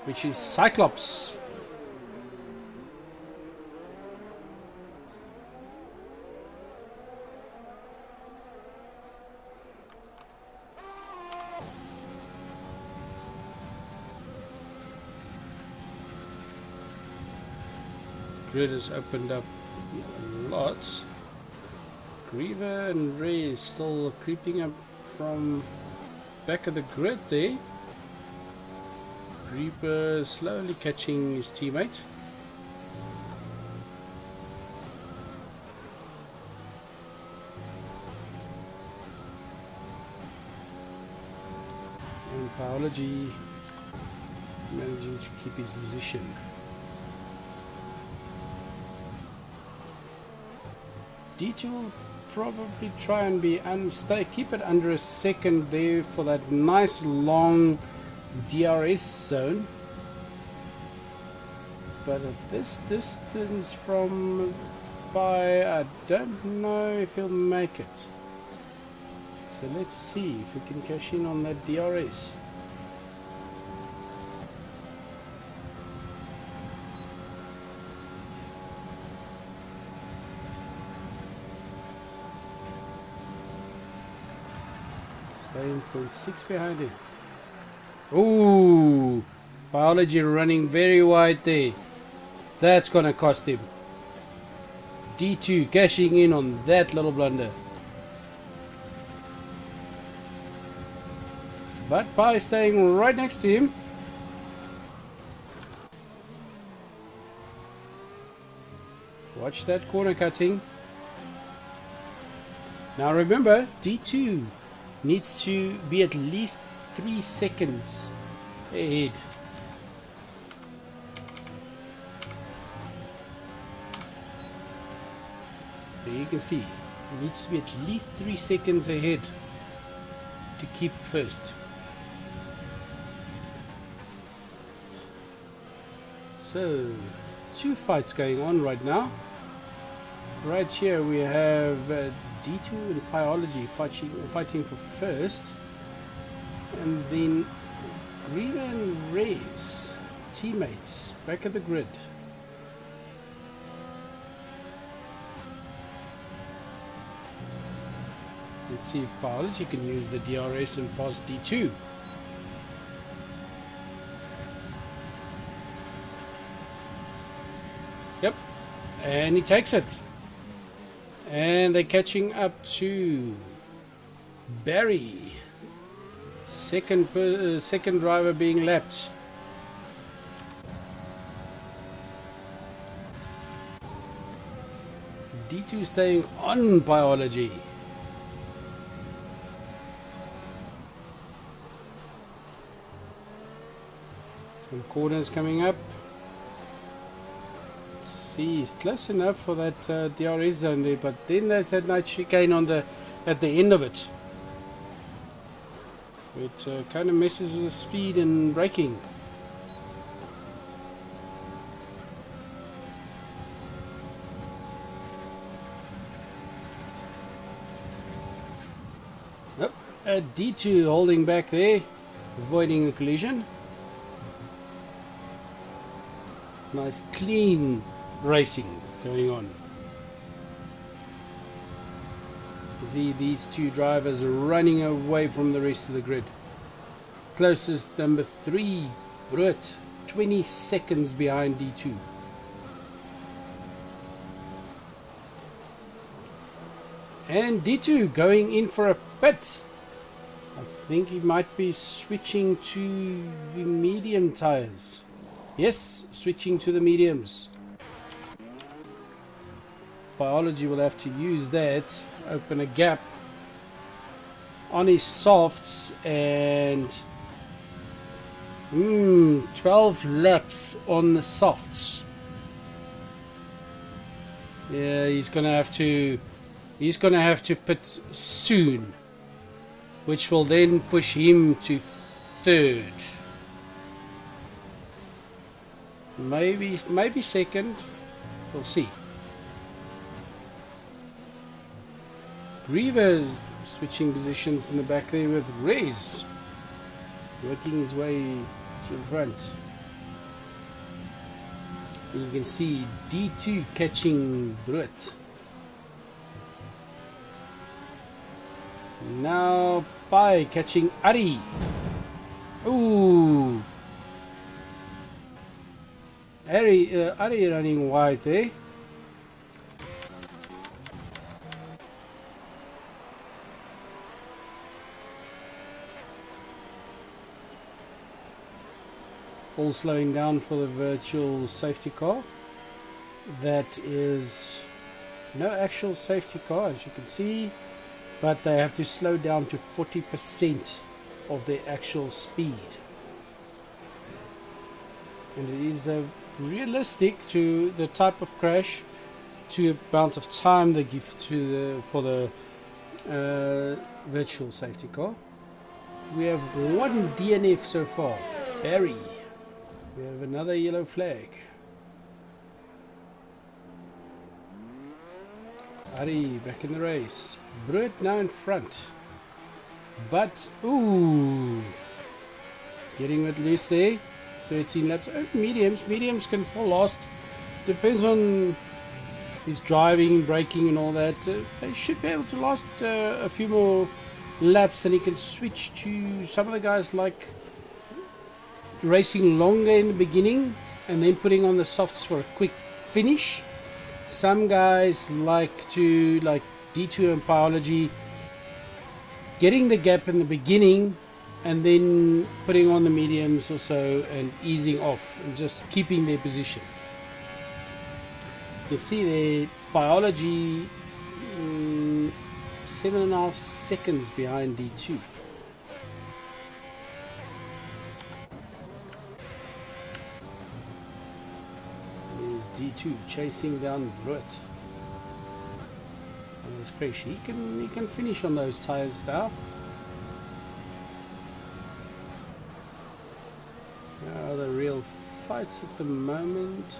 which is Cyclops. Grid has opened up a lot. Greever and Ray is still creeping up from back of the grid there. Greever slowly catching his teammate. And Biology managing to keep his position. D2 will probably try and keep it under a second there for that nice long DRS zone. But at this distance from I don't know if he'll make it. So let's see if we can cash in on that DRS. Staying 0.6 behind him. Ooh, Biology running very wide there. That's gonna cost him. D2 cashing in on that little blunder. But Pi staying right next to him. Watch that corner cutting. Now remember, D2 needs to be at least 3 seconds ahead. There you can see, it needs to be at least 3 seconds ahead to keep first. So, 2 fights going on right now. Right here we have D2 and Biology fighting for first, and then Greever and Ray's teammates back at the grid. Let's see if Biology can use the DRS and pass D2. Yep, and he takes it. And they're catching up to Barry. Second driver being lapped. D2 staying on Biology. Some corners coming up. See, it's close enough for that DRS zone there, but then there's that night chicane on at the end of it. It kind of messes with the speed and braking. Yep, D2 holding back there, avoiding the collision. Nice clean racing going on. See these two drivers running away from the rest of the grid. Closest number 3, Brut, 20 seconds behind D2. And D2 going in for a pit. I think he might be switching to the medium tires. Yes, switching to the mediums. Biology will have to use that, open a gap on his softs, and 12 laps on the softs. Yeah, he's gonna have to pit soon, which will then push him to 3rd. Maybe second. We'll see. Greever switching positions in the back there with Rez working his way to the front. You can see D2 catching Brut. Now Pai catching Ari. Ooh. Ari running wide there. All slowing down for the virtual safety car. That is no actual safety car, as you can see, but they have to slow down to 40% of their actual speed. And it is realistic to the type of crash, to the amount of time they give to for the virtual safety car. We have one DNF so far, Barry. We have another yellow flag. Ari back in the race. Brut now in front. But, ooh, getting a bit loose there. 13 laps. Mediums can still last. Depends on his driving, braking and all that. They should be able to last a few more laps. Then he can switch to some of the guys like racing longer in the beginning and then putting on the softs for a quick finish. Some guys like D2 and Biology, getting the gap in the beginning and then putting on the mediums or so and easing off and just keeping their position. You see their Biology 7.5 seconds behind D2. D2 chasing down Brut. And it's fresh. He can finish on those tires now. Now the real fights at the moment.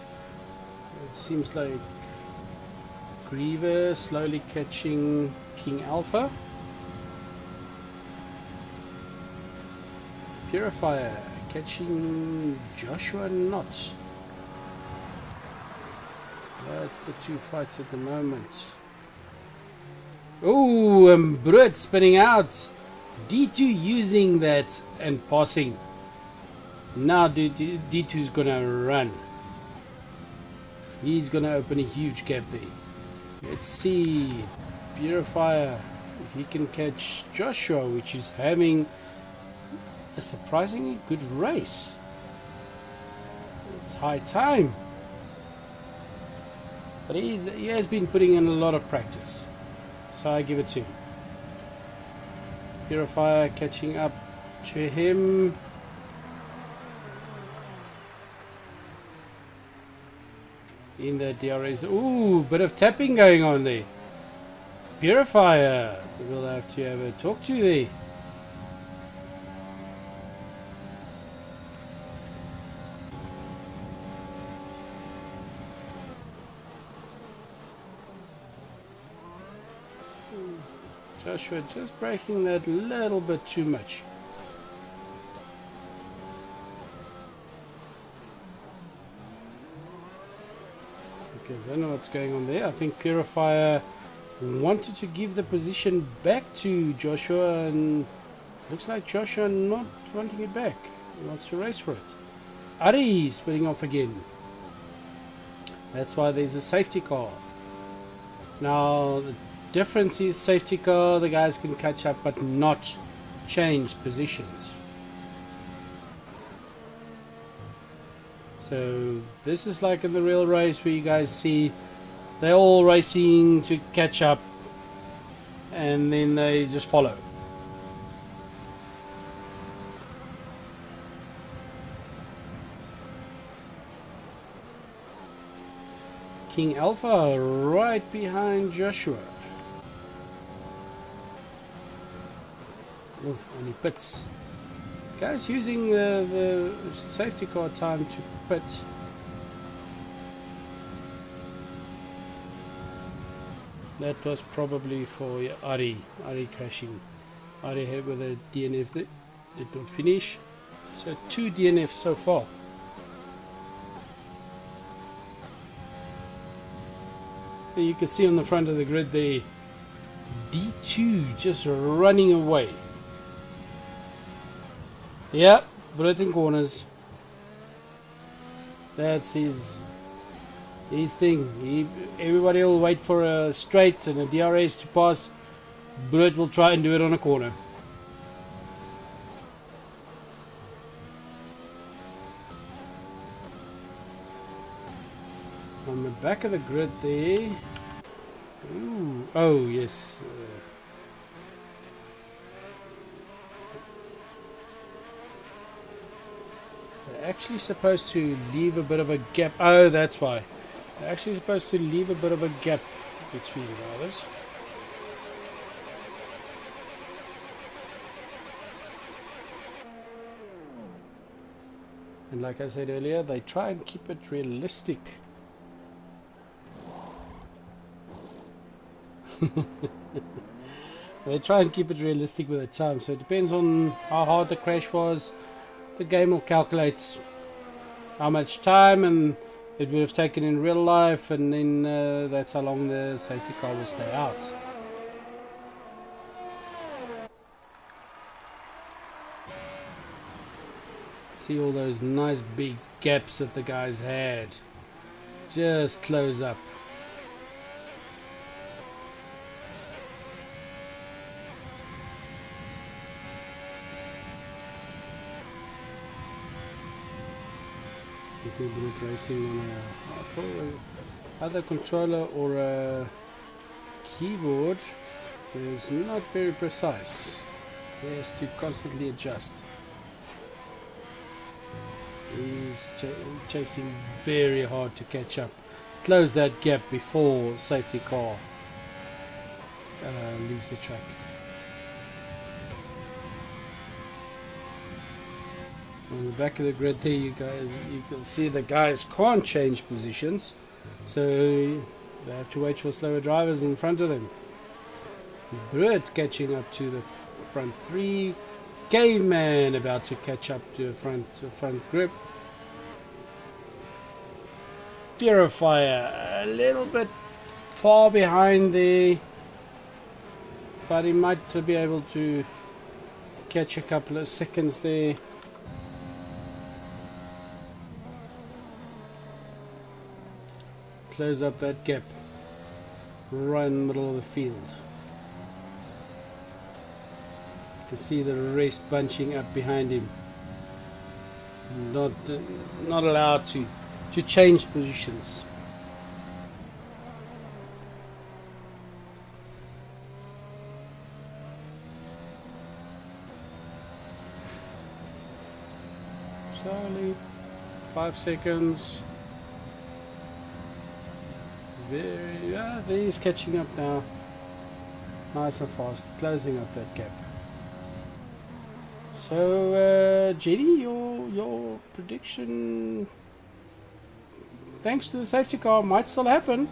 It seems like Greever slowly catching King Alpha. Purifier catching Joshua Knott. That's the two fights at the moment. Oh, and Brut spinning out. D2 using that and passing. Now D2's gonna run. He's gonna open a huge gap there. Let's see. Purifier, if he can catch Joshua, which is having a surprisingly good race. It's high time. But he has been putting in a lot of practice. So I give it to him. Purifier catching up to him. in the DRS. Ooh, bit of tapping going on there. Purifier, we'll have to have a talk to there. Joshua just braking that little bit too much. Okay, I don't know what's going on there. I think Purifier wanted to give the position back to Joshua, and looks like Joshua not wanting it back. He wants to race for it. Ari splitting off again. That's why there's a safety car. Now the difference is safety car, the guys can catch up but not change positions. So this is like in the real race where you guys see they're all racing to catch up and then they just follow. King Alpha right behind Joshua. Oof, and he pits. Guys using the safety car time to pit. That was probably for Ari crashing. Ari had with a DNF that did not finish. So 2 DNFs so far. You can see on the front of the grid there, D2 just running away. Yep, bullet in corners. That's his thing. Everybody will wait for a straight and a DRS to pass. Bullet will try and do it on a corner. On the back of the grid there. Ooh, oh yes. They're actually supposed to leave a bit of a gap. Oh, that's why. They're actually supposed to leave a bit of a gap between drivers. And like I said earlier, they try and keep it realistic. They try and keep it realistic with the time, so it depends on how hard the crash was. The game will calculate how much time and it would have taken in real life, and then that's how long the safety car will stay out. See all those nice big gaps that the guys had. Just close up. See Bullet racing on a either controller or a keyboard is not very precise. He has to constantly adjust. He's chasing very hard to catch up. Close that gap before safety car leaves the track. On the back of the grid there, you can see the guys can't change positions, so they have to wait for slower drivers in front of them. Brett catching up to the front 3. Caveman about to catch up to the front grip. Purifier a little bit far behind there, but he might be able to catch a couple of seconds there. Close up that gap right in the middle of the field. You can see the rest bunching up behind him. Not allowed to change positions. Slowly, 5 seconds. Very, yeah, he's catching up now. Nice and fast, closing up that gap. So, Jenny, your prediction, thanks to the safety car, might still happen.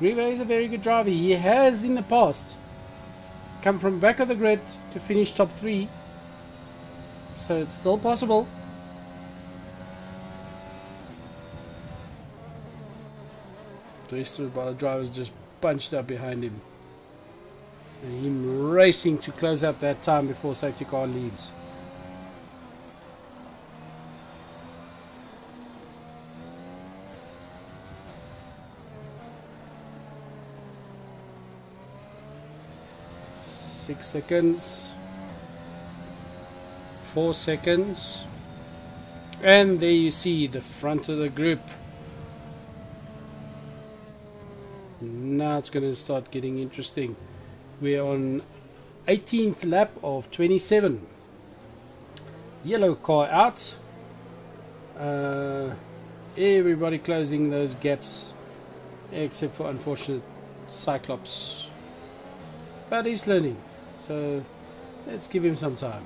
Greever is a very good driver. He has in the past come from back of the grid to finish top 3. So it's still possible. The rest of the drivers just bunched up behind him. And him racing to close up that time before safety car leaves. Six seconds. 4 seconds. And there you see the front of the group. Now it's going to start getting interesting. We're on 18th lap of 27. Yellow car out. Everybody closing those gaps except for unfortunate Cyclops. But he's learning, so let's give him some time.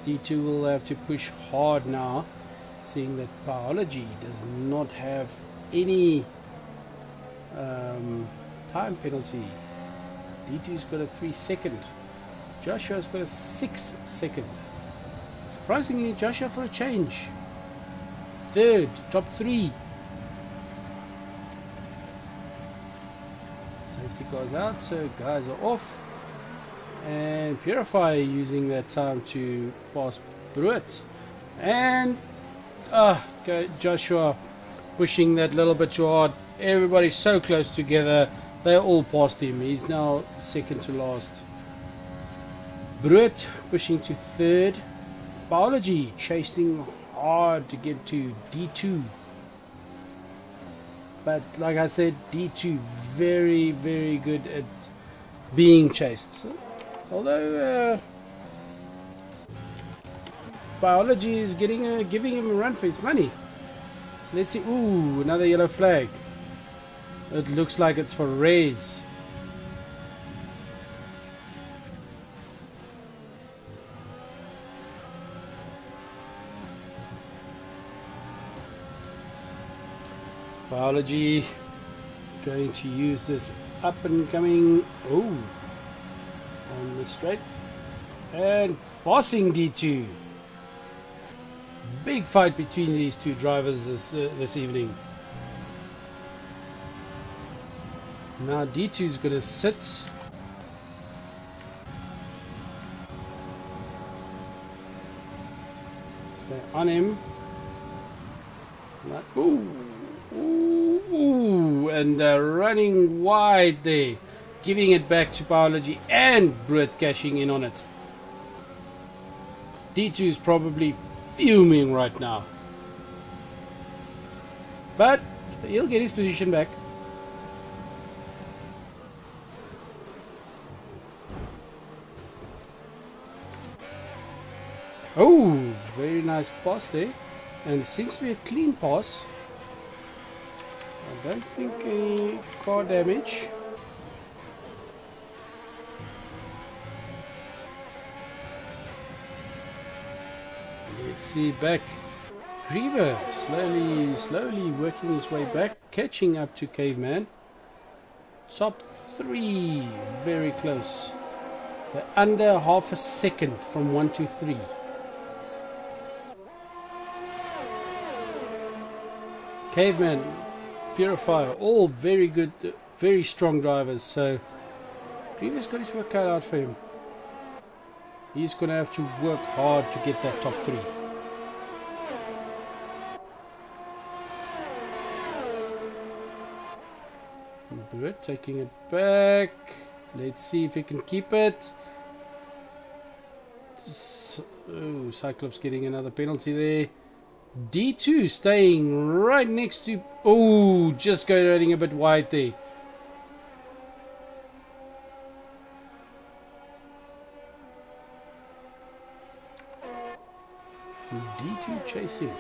D2 will have to push hard now, seeing that biology does not have any time penalty. D2's got a 3-second. Joshua's got a 6-second. Surprisingly, Joshua for a change. Third, top 3. Safety car's out, so guys are off. And Purifier using that time to pass Bruit. And Joshua pushing that little bit too hard. Everybody's so close together. They're all past him. He's now second to last. Bruit pushing to third. Biology chasing hard to get to D2. But like I said, D2 very, very good at being chased. Although biology is giving him a run for his money. So let's see. Ooh, another yellow flag. It looks like it's for Rays. Biology going to use this up and coming. Oh, on the straight and passing D2. Big fight between these two drivers this evening. Now D2 is going to sit. Stay on him. Ooh, and running wide there. Giving it back to Biology and Brit cashing in on it. D2 is probably fuming right now. But he'll get his position back. Oh, very nice pass there. And it seems to be a clean pass. I don't think any car damage. Let's see back. Greever slowly working his way back, catching up to Caveman. Top 3, very close. They're under half a second from 1 to 3. Caveman, Purifier, all very good, very strong drivers. So Greever's got his work cut out for him. He's going to have to work hard to get that top 3. Brett taking it back. Let's see if he can keep it. Oh, Cyclops getting another penalty there. D2 staying right next to... Oh, just going a bit wide there. D2 chasing.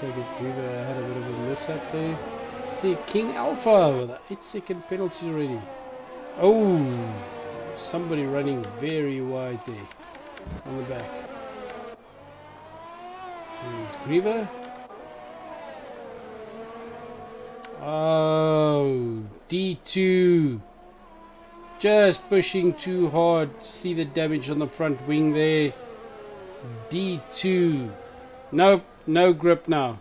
Take it, Greever had a bit of a mishap there. Let's see, King Alpha with an 8-second penalty already. Oh, somebody running very wide there on the back. There's Greever. Oh, D2. Just pushing too hard. See the damage on the front wing there. D2. Nope, no grip now.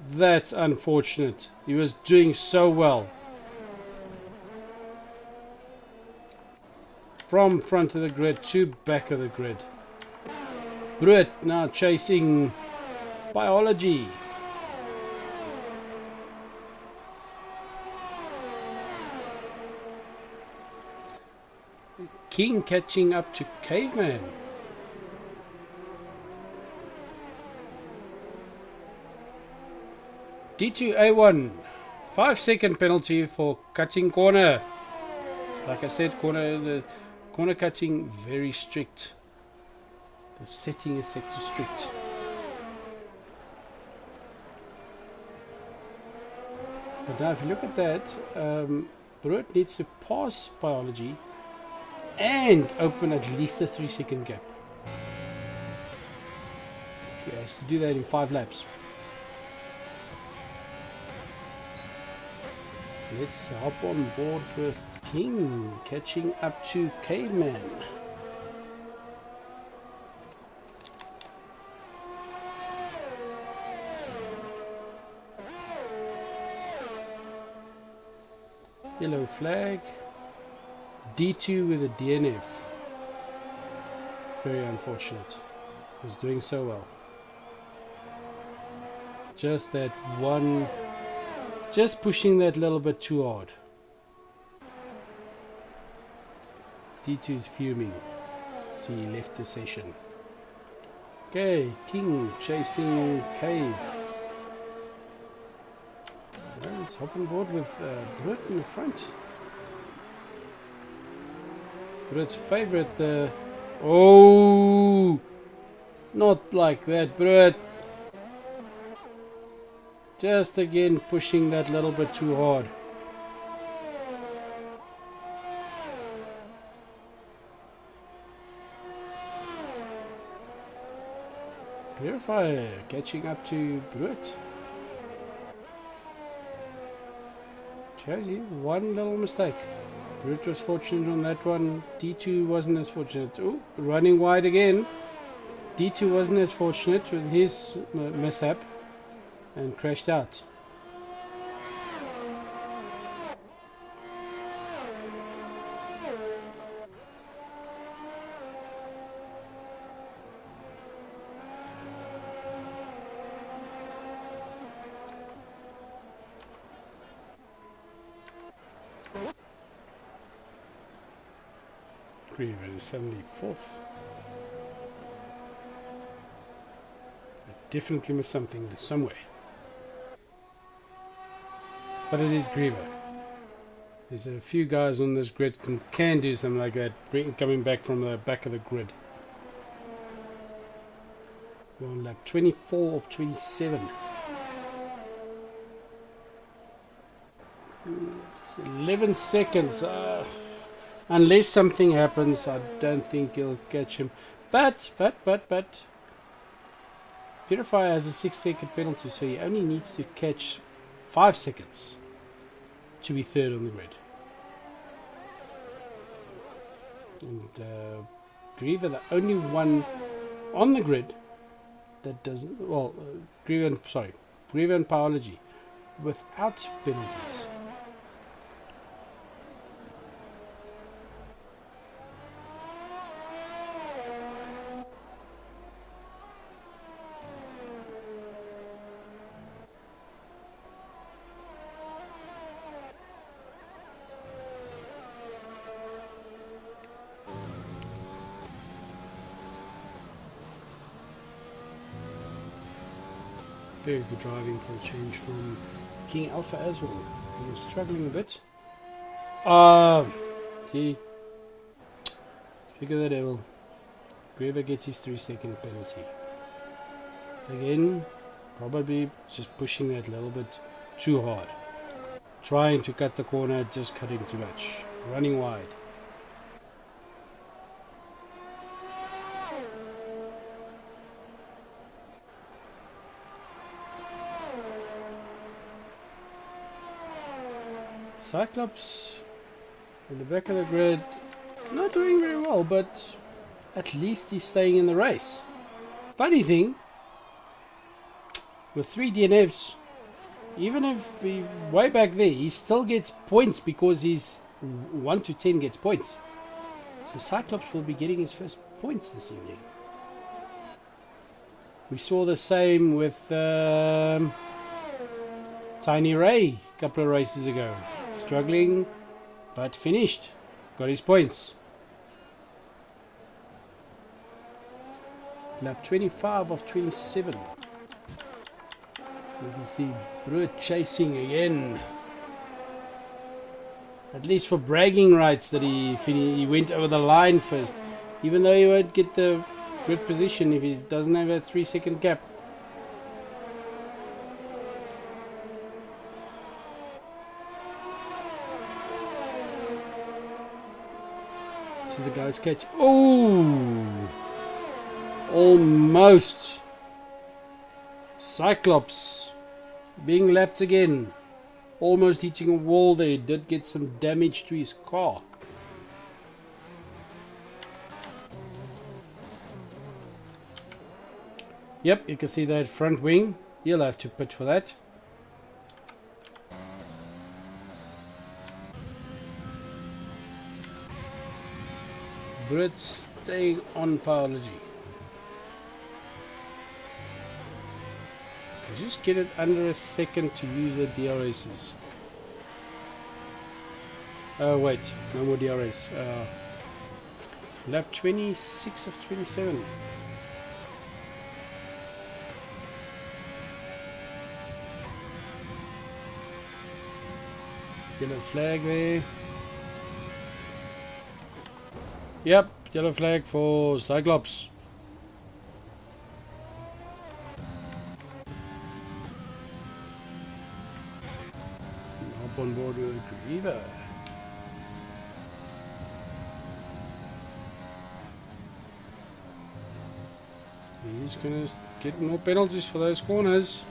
That's unfortunate. He was doing so well. From front of the grid to back of the grid. Brut now chasing biology. King catching up to Caveman. D2A1. 5-second penalty for cutting corner. Like I said, the corner cutting very strict. The setting is set to strict. But now if you look at that, Brut needs to pass biology and open at least a 3-second gap. He has to do that in 5 laps. Let's hop on board with King, catching up to Caveman. Yellow flag. D2 with a DNF. Very unfortunate. He was doing so well. Just that one, just pushing that little bit too hard. D2 is fuming. See, he left the session. Okay, King chasing Cave. Let's hop on board with Brut in the front. Brut's favorite. Oh, not like that, Brut. Just again pushing that little bit too hard. Purifier catching up to Brut. Shows you one little mistake. Brut was fortunate on that one. D2 wasn't as fortunate. Oh, running wide again. D2 wasn't as fortunate with his mishap and crashed out. Greever is 74th. I definitely missed something somewhere. But it is Greever. There's a few guys on this grid can do something like that, coming back from the back of the grid. We're on lap 24 of 27. It's 11 seconds. Unless something happens, I don't think you'll catch him. But Purifier has a 6-second penalty, so he only needs to catch 5 seconds to be third on the grid. And Greever, the only one on the grid that doesn't. Well, Greever and Biology without penalties. Very good driving for a change from King Alpha as well. He was struggling a bit. He Trick of the devil. Greever gets his 3-second penalty. Again, probably just pushing that a little bit too hard. Trying to cut the corner, just cutting too much. Running wide. Cyclops in the back of the grid, not doing very well, but at least he's staying in the race. Funny thing, with 3 DNFs, even if we way back there, he still gets points because he's 1 to 10 gets points. So Cyclops will be getting his first points this evening. We saw the same with Tiny Ray a couple of races ago. Struggling, but finished. Got his points. Lap 25 of 27. You can see Brute chasing again. At least for bragging rights that he went over the line first. Even though he won't get the grid position if he doesn't have a 3-second gap. See the guys catch. Oh! Almost. Cyclops being lapped again. Almost hitting a wall there. Did get some damage to his car. Yep, you can see that front wing. He'll have to pit for that. Brit staying on Biology. Okay, just get it under a second to use the DRSs. Oh wait, no more DRS. Lap 26 of 27. Yellow flag there. Yep, yellow flag for Cyclops. Hop on board with Greever. He's gonna get more penalties for those corners.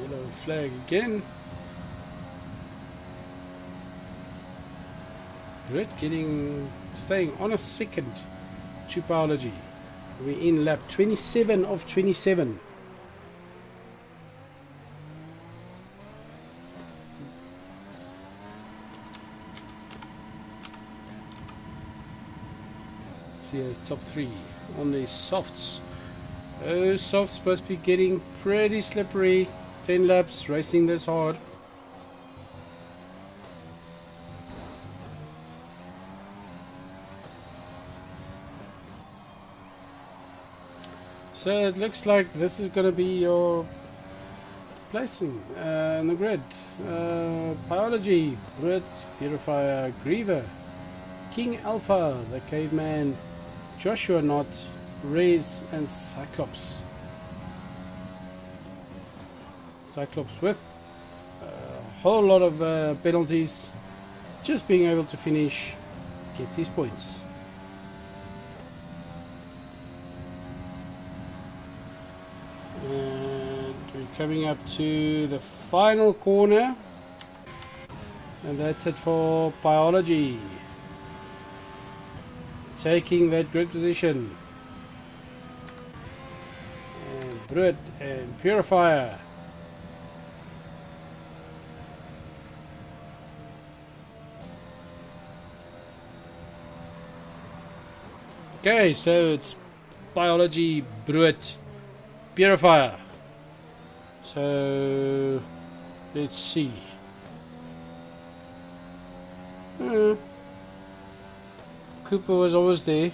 Yellow flag again. Red staying on a second to Biology. We're in lap 27 of 27. See top 3 on the softs. Those softs supposed to be getting pretty slippery. 10 laps racing this hard. So it looks like this is going to be your placing in the grid. Biology, Brit, Purifier, Greever, King Alpha, the Caveman, Joshua Knot, Rez, and Cyclops. Cyclops with a whole lot of penalties. Just being able to finish gets his points. And we're coming up to the final corner, and that's it for Biology. Taking that grid position. And Brute and Purifier. Okay, so it's Biology, Brute, Purifier. So let's see. Cooper was always there.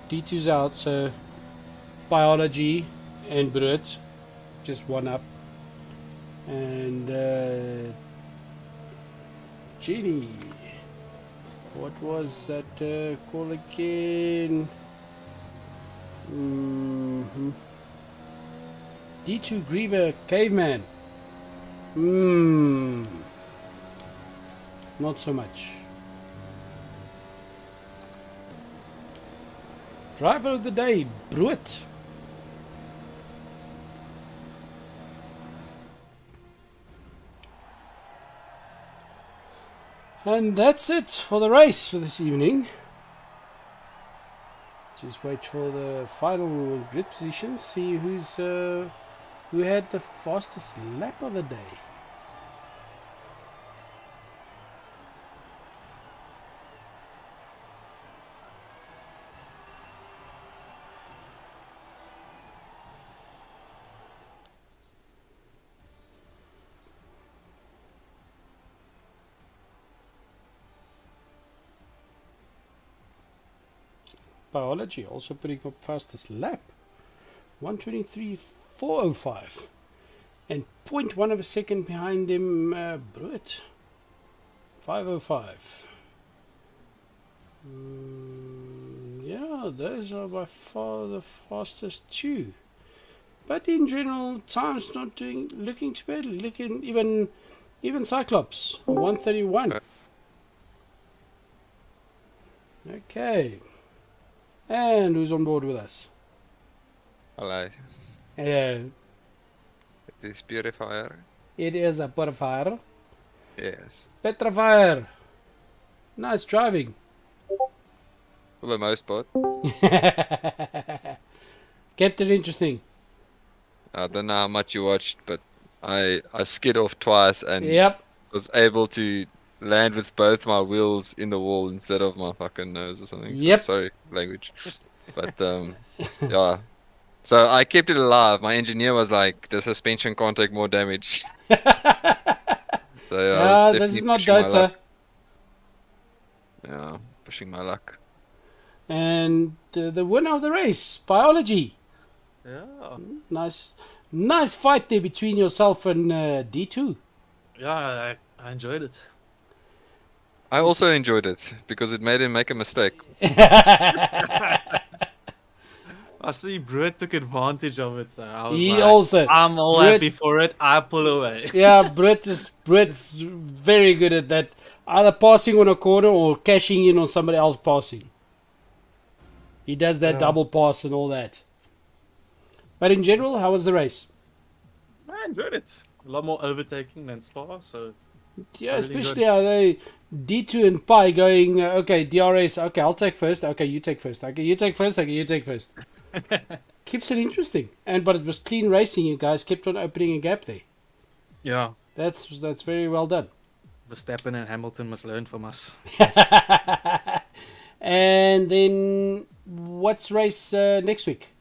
D2's out, so Biology and Brute just one up. And Genie. What was that call again? D2 Greever Caveman. Not so much. Driver of the day, Bruit. And that's it for the race for this evening. Just wait for the final grid position. See who had the fastest lap of the day. Biology also putting up fastest lap. 1:23.405. And 0.1 of a second behind him, Bruit. 5:05. Yeah, those are by far the fastest two. But in general, time's not looking too bad. Looking even Cyclops 1:31. Okay. And who's on board with us? Hello. Hello. It is Purifier. It is a Purifier. Yes. Petrifier. Nice driving. For the most part. Kept it interesting. I don't know how much you watched, but I skid off twice and Yep. was able to land with both my wheels in the wall instead of my fucking nose or something. Yep. So, sorry, language. But yeah. So I kept it alive. My engineer was like, the suspension can't take more damage. So I was This is definitely not pushing my Dota. luck. Yeah, pushing my luck. And the winner of the race, Biology. Yeah. Nice fight there between yourself and D2. Yeah, I enjoyed it. I also enjoyed it because it made him make a mistake. I see Bruit took advantage of it, so I was He like, also. I'm all Bruit- happy for it. I pull away. Yeah, Brett's very good at that. Either passing on a corner or cashing in on somebody else passing. He does that Yeah. double pass and all that. But in general, how was the race? I enjoyed it. A lot more overtaking than Spa, so Yeah, I really especially how they D2 and Pi going, okay, DRS, okay, I'll take first, okay, you take first, okay, you take first, okay, you take first. Keeps it interesting. But it was clean racing, you guys kept on opening a gap there. yeah. That's very well done. Verstappen and Hamilton must learn from us. And then, what's race next week?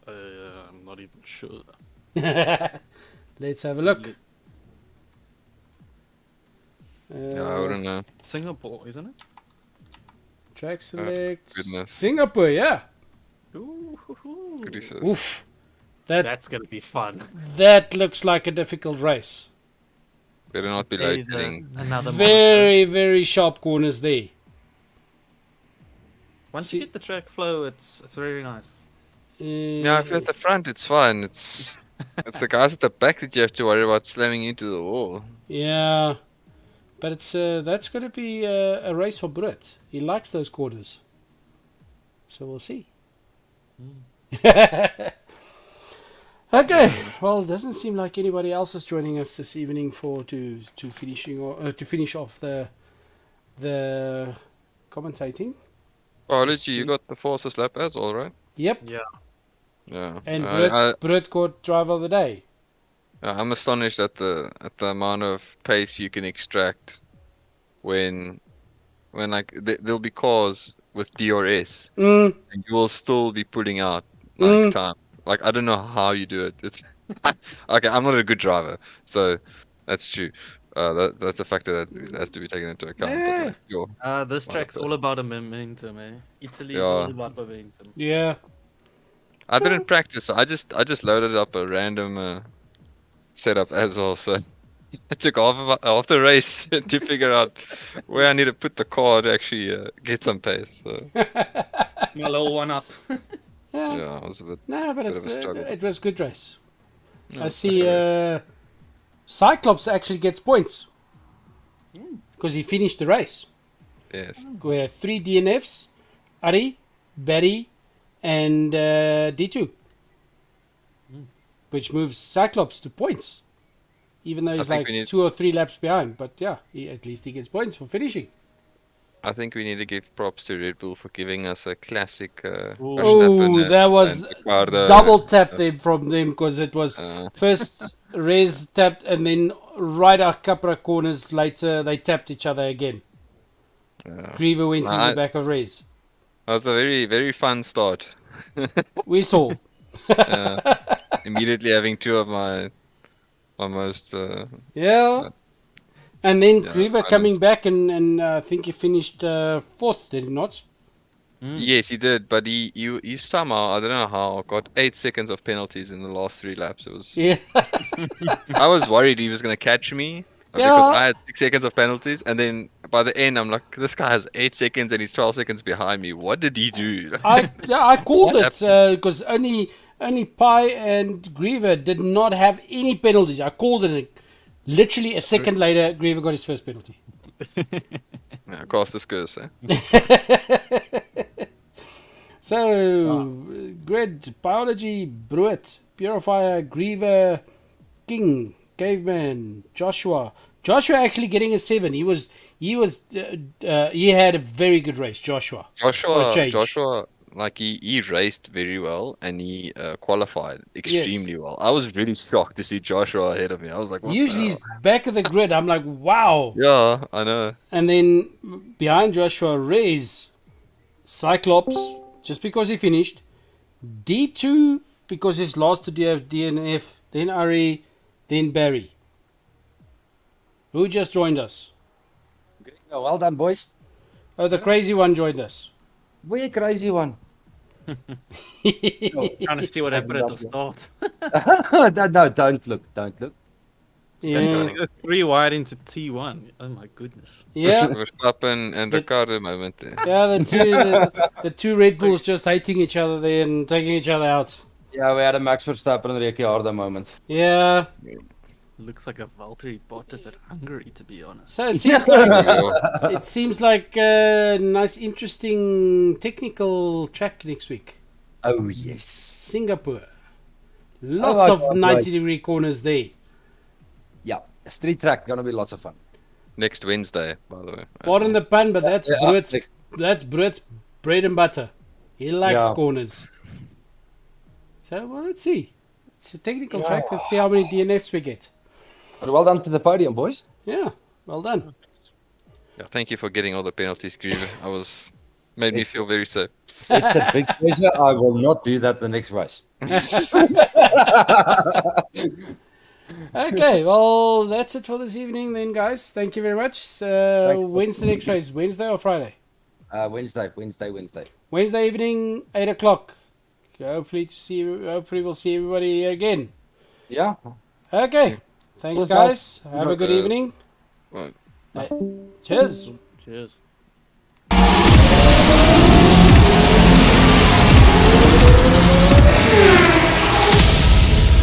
I'm not even sure. Let's have a look. Yeah, I wouldn't know. Singapore, isn't it? Track select. goodness. Singapore, yeah. Ooh, Gracious. Oof. that's gonna be fun. That looks like a difficult race. Better not be Say load the- shedding. Another Very sharp corners there. Once See- you get the track flow, it's very nice. Yeah, if you're at the front, it's fine. It's the guys at the back that you have to worry about slamming into the wall. Yeah, but it's that's going to be a race for Brett. He likes those corners, so we'll see. Okay, well, it doesn't seem like anybody else is joining us this evening to finish off the commentating. Biology, you got the fastest lap as well, right? Yep, Yeah. Yeah. and I, Brett got driver of the day. I'm astonished at the amount of pace you can extract when like there'll be cars with DRS Mm, and you will still be putting out Mm. time. Like I don't know how you do it. It's okay. I'm not a good driver, so that's true. That's a factor that has to be taken into account. Yeah. But like, This Wow, track's that's- all about a momentum, eh? Italy's Yeah. all about momentum. yeah, I didn't practice. So I just loaded up a random setup as well. So It took half the race to figure out where I need to put the car to actually get some pace. So My little one up. Yeah. yeah, it was a No, but bit of a struggle. it was a good race. No, I it's see like a race. Cyclops actually gets points because he finished the race. Yes. We have 3 DNFs, Ari, Barry, and D2. Which moves Cyclops to points. Even though he's think like we need- 2 or 3 laps behind. But yeah, at least he gets points for finishing. I think we need to give props to Red Bull for giving us a classic Ooh. Oh, that was and Ricardo, double tap them from them because it was uh, first Rez tapped and then right a couple of corners later they tapped each other again. Greever went in the back of Rez. That was a very, very fun start. We saw. Immediately having two of my most Yeah. And then Yeah, Greever I coming back and I think he finished 4th, did he not? Yes, he did, but he somehow, I don't know how, got 8 seconds of penalties in the last 3 laps. It was Yeah. I was worried he was gonna catch me because Yeah. I had 6 seconds of penalties, and then by the end I'm like, this guy has 8 seconds and he's 12 seconds behind me. What did he do? I called What it because only Pi and Greever did not have any penalties. I called it. And literally a second later, Greever got his first penalty. Yeah, cast this curse, eh? So, Grid, Biology, Bruit, Purifier, Greever, King, Caveman, Joshua. Joshua actually getting a 7. He had a very good race, Joshua. For a change. Joshua, like he raced very well and he qualified extremely well. I was really shocked to see Joshua ahead of me. I was like, what the Usually he's hell? back of the grid. I'm like, wow. Yeah, I know. And then behind Joshua, Rez, Cyclops, just because he finished. D2, because his last 2 DNF. Then Ari, then Barry. Who just joined us? Oh, well done, boys. Oh, the crazy one joined us. We're crazy one. Trying to see what happened at the start. No, don't look. Don't look. Guys trying Yeah. to go 3 wide into T1. Oh my goodness. Yeah. Verstappen and Ricardo moment there. Yeah, the two Red Bulls just hating each other there and taking each other out. Yeah, we had a Max Verstappen and Ricciardo moment. Yeah. Looks like a Valtteri Bottas at Hungary, to be honest. So it seems like a nice, interesting technical track next week. Oh, yes. Singapore. Lots of 90-degree corners there. Yeah, street track, gonna be lots of fun. Next Wednesday, by the way. Pardon the pun, but that's next- Brut's bread and butter. He likes Yeah. corners. So, well, let's see. It's a technical track. Let's see how many DNFs we get. But well done to the podium, boys. Yeah, well done. Yeah, thank you for getting all the penalties, Greever. Made me feel very safe. It's a big pleasure. I will not do that the next race. Okay, well, that's it for this evening then, guys. Thank you very much. When's the next race? Wednesday or Friday? Wednesday. Wednesday evening, 8 o'clock. Hopefully we'll see everybody here again. Yeah. Okay. Thanks, Cheers, guys. Have a good Okay. evening. Right. Cheers. Cheers.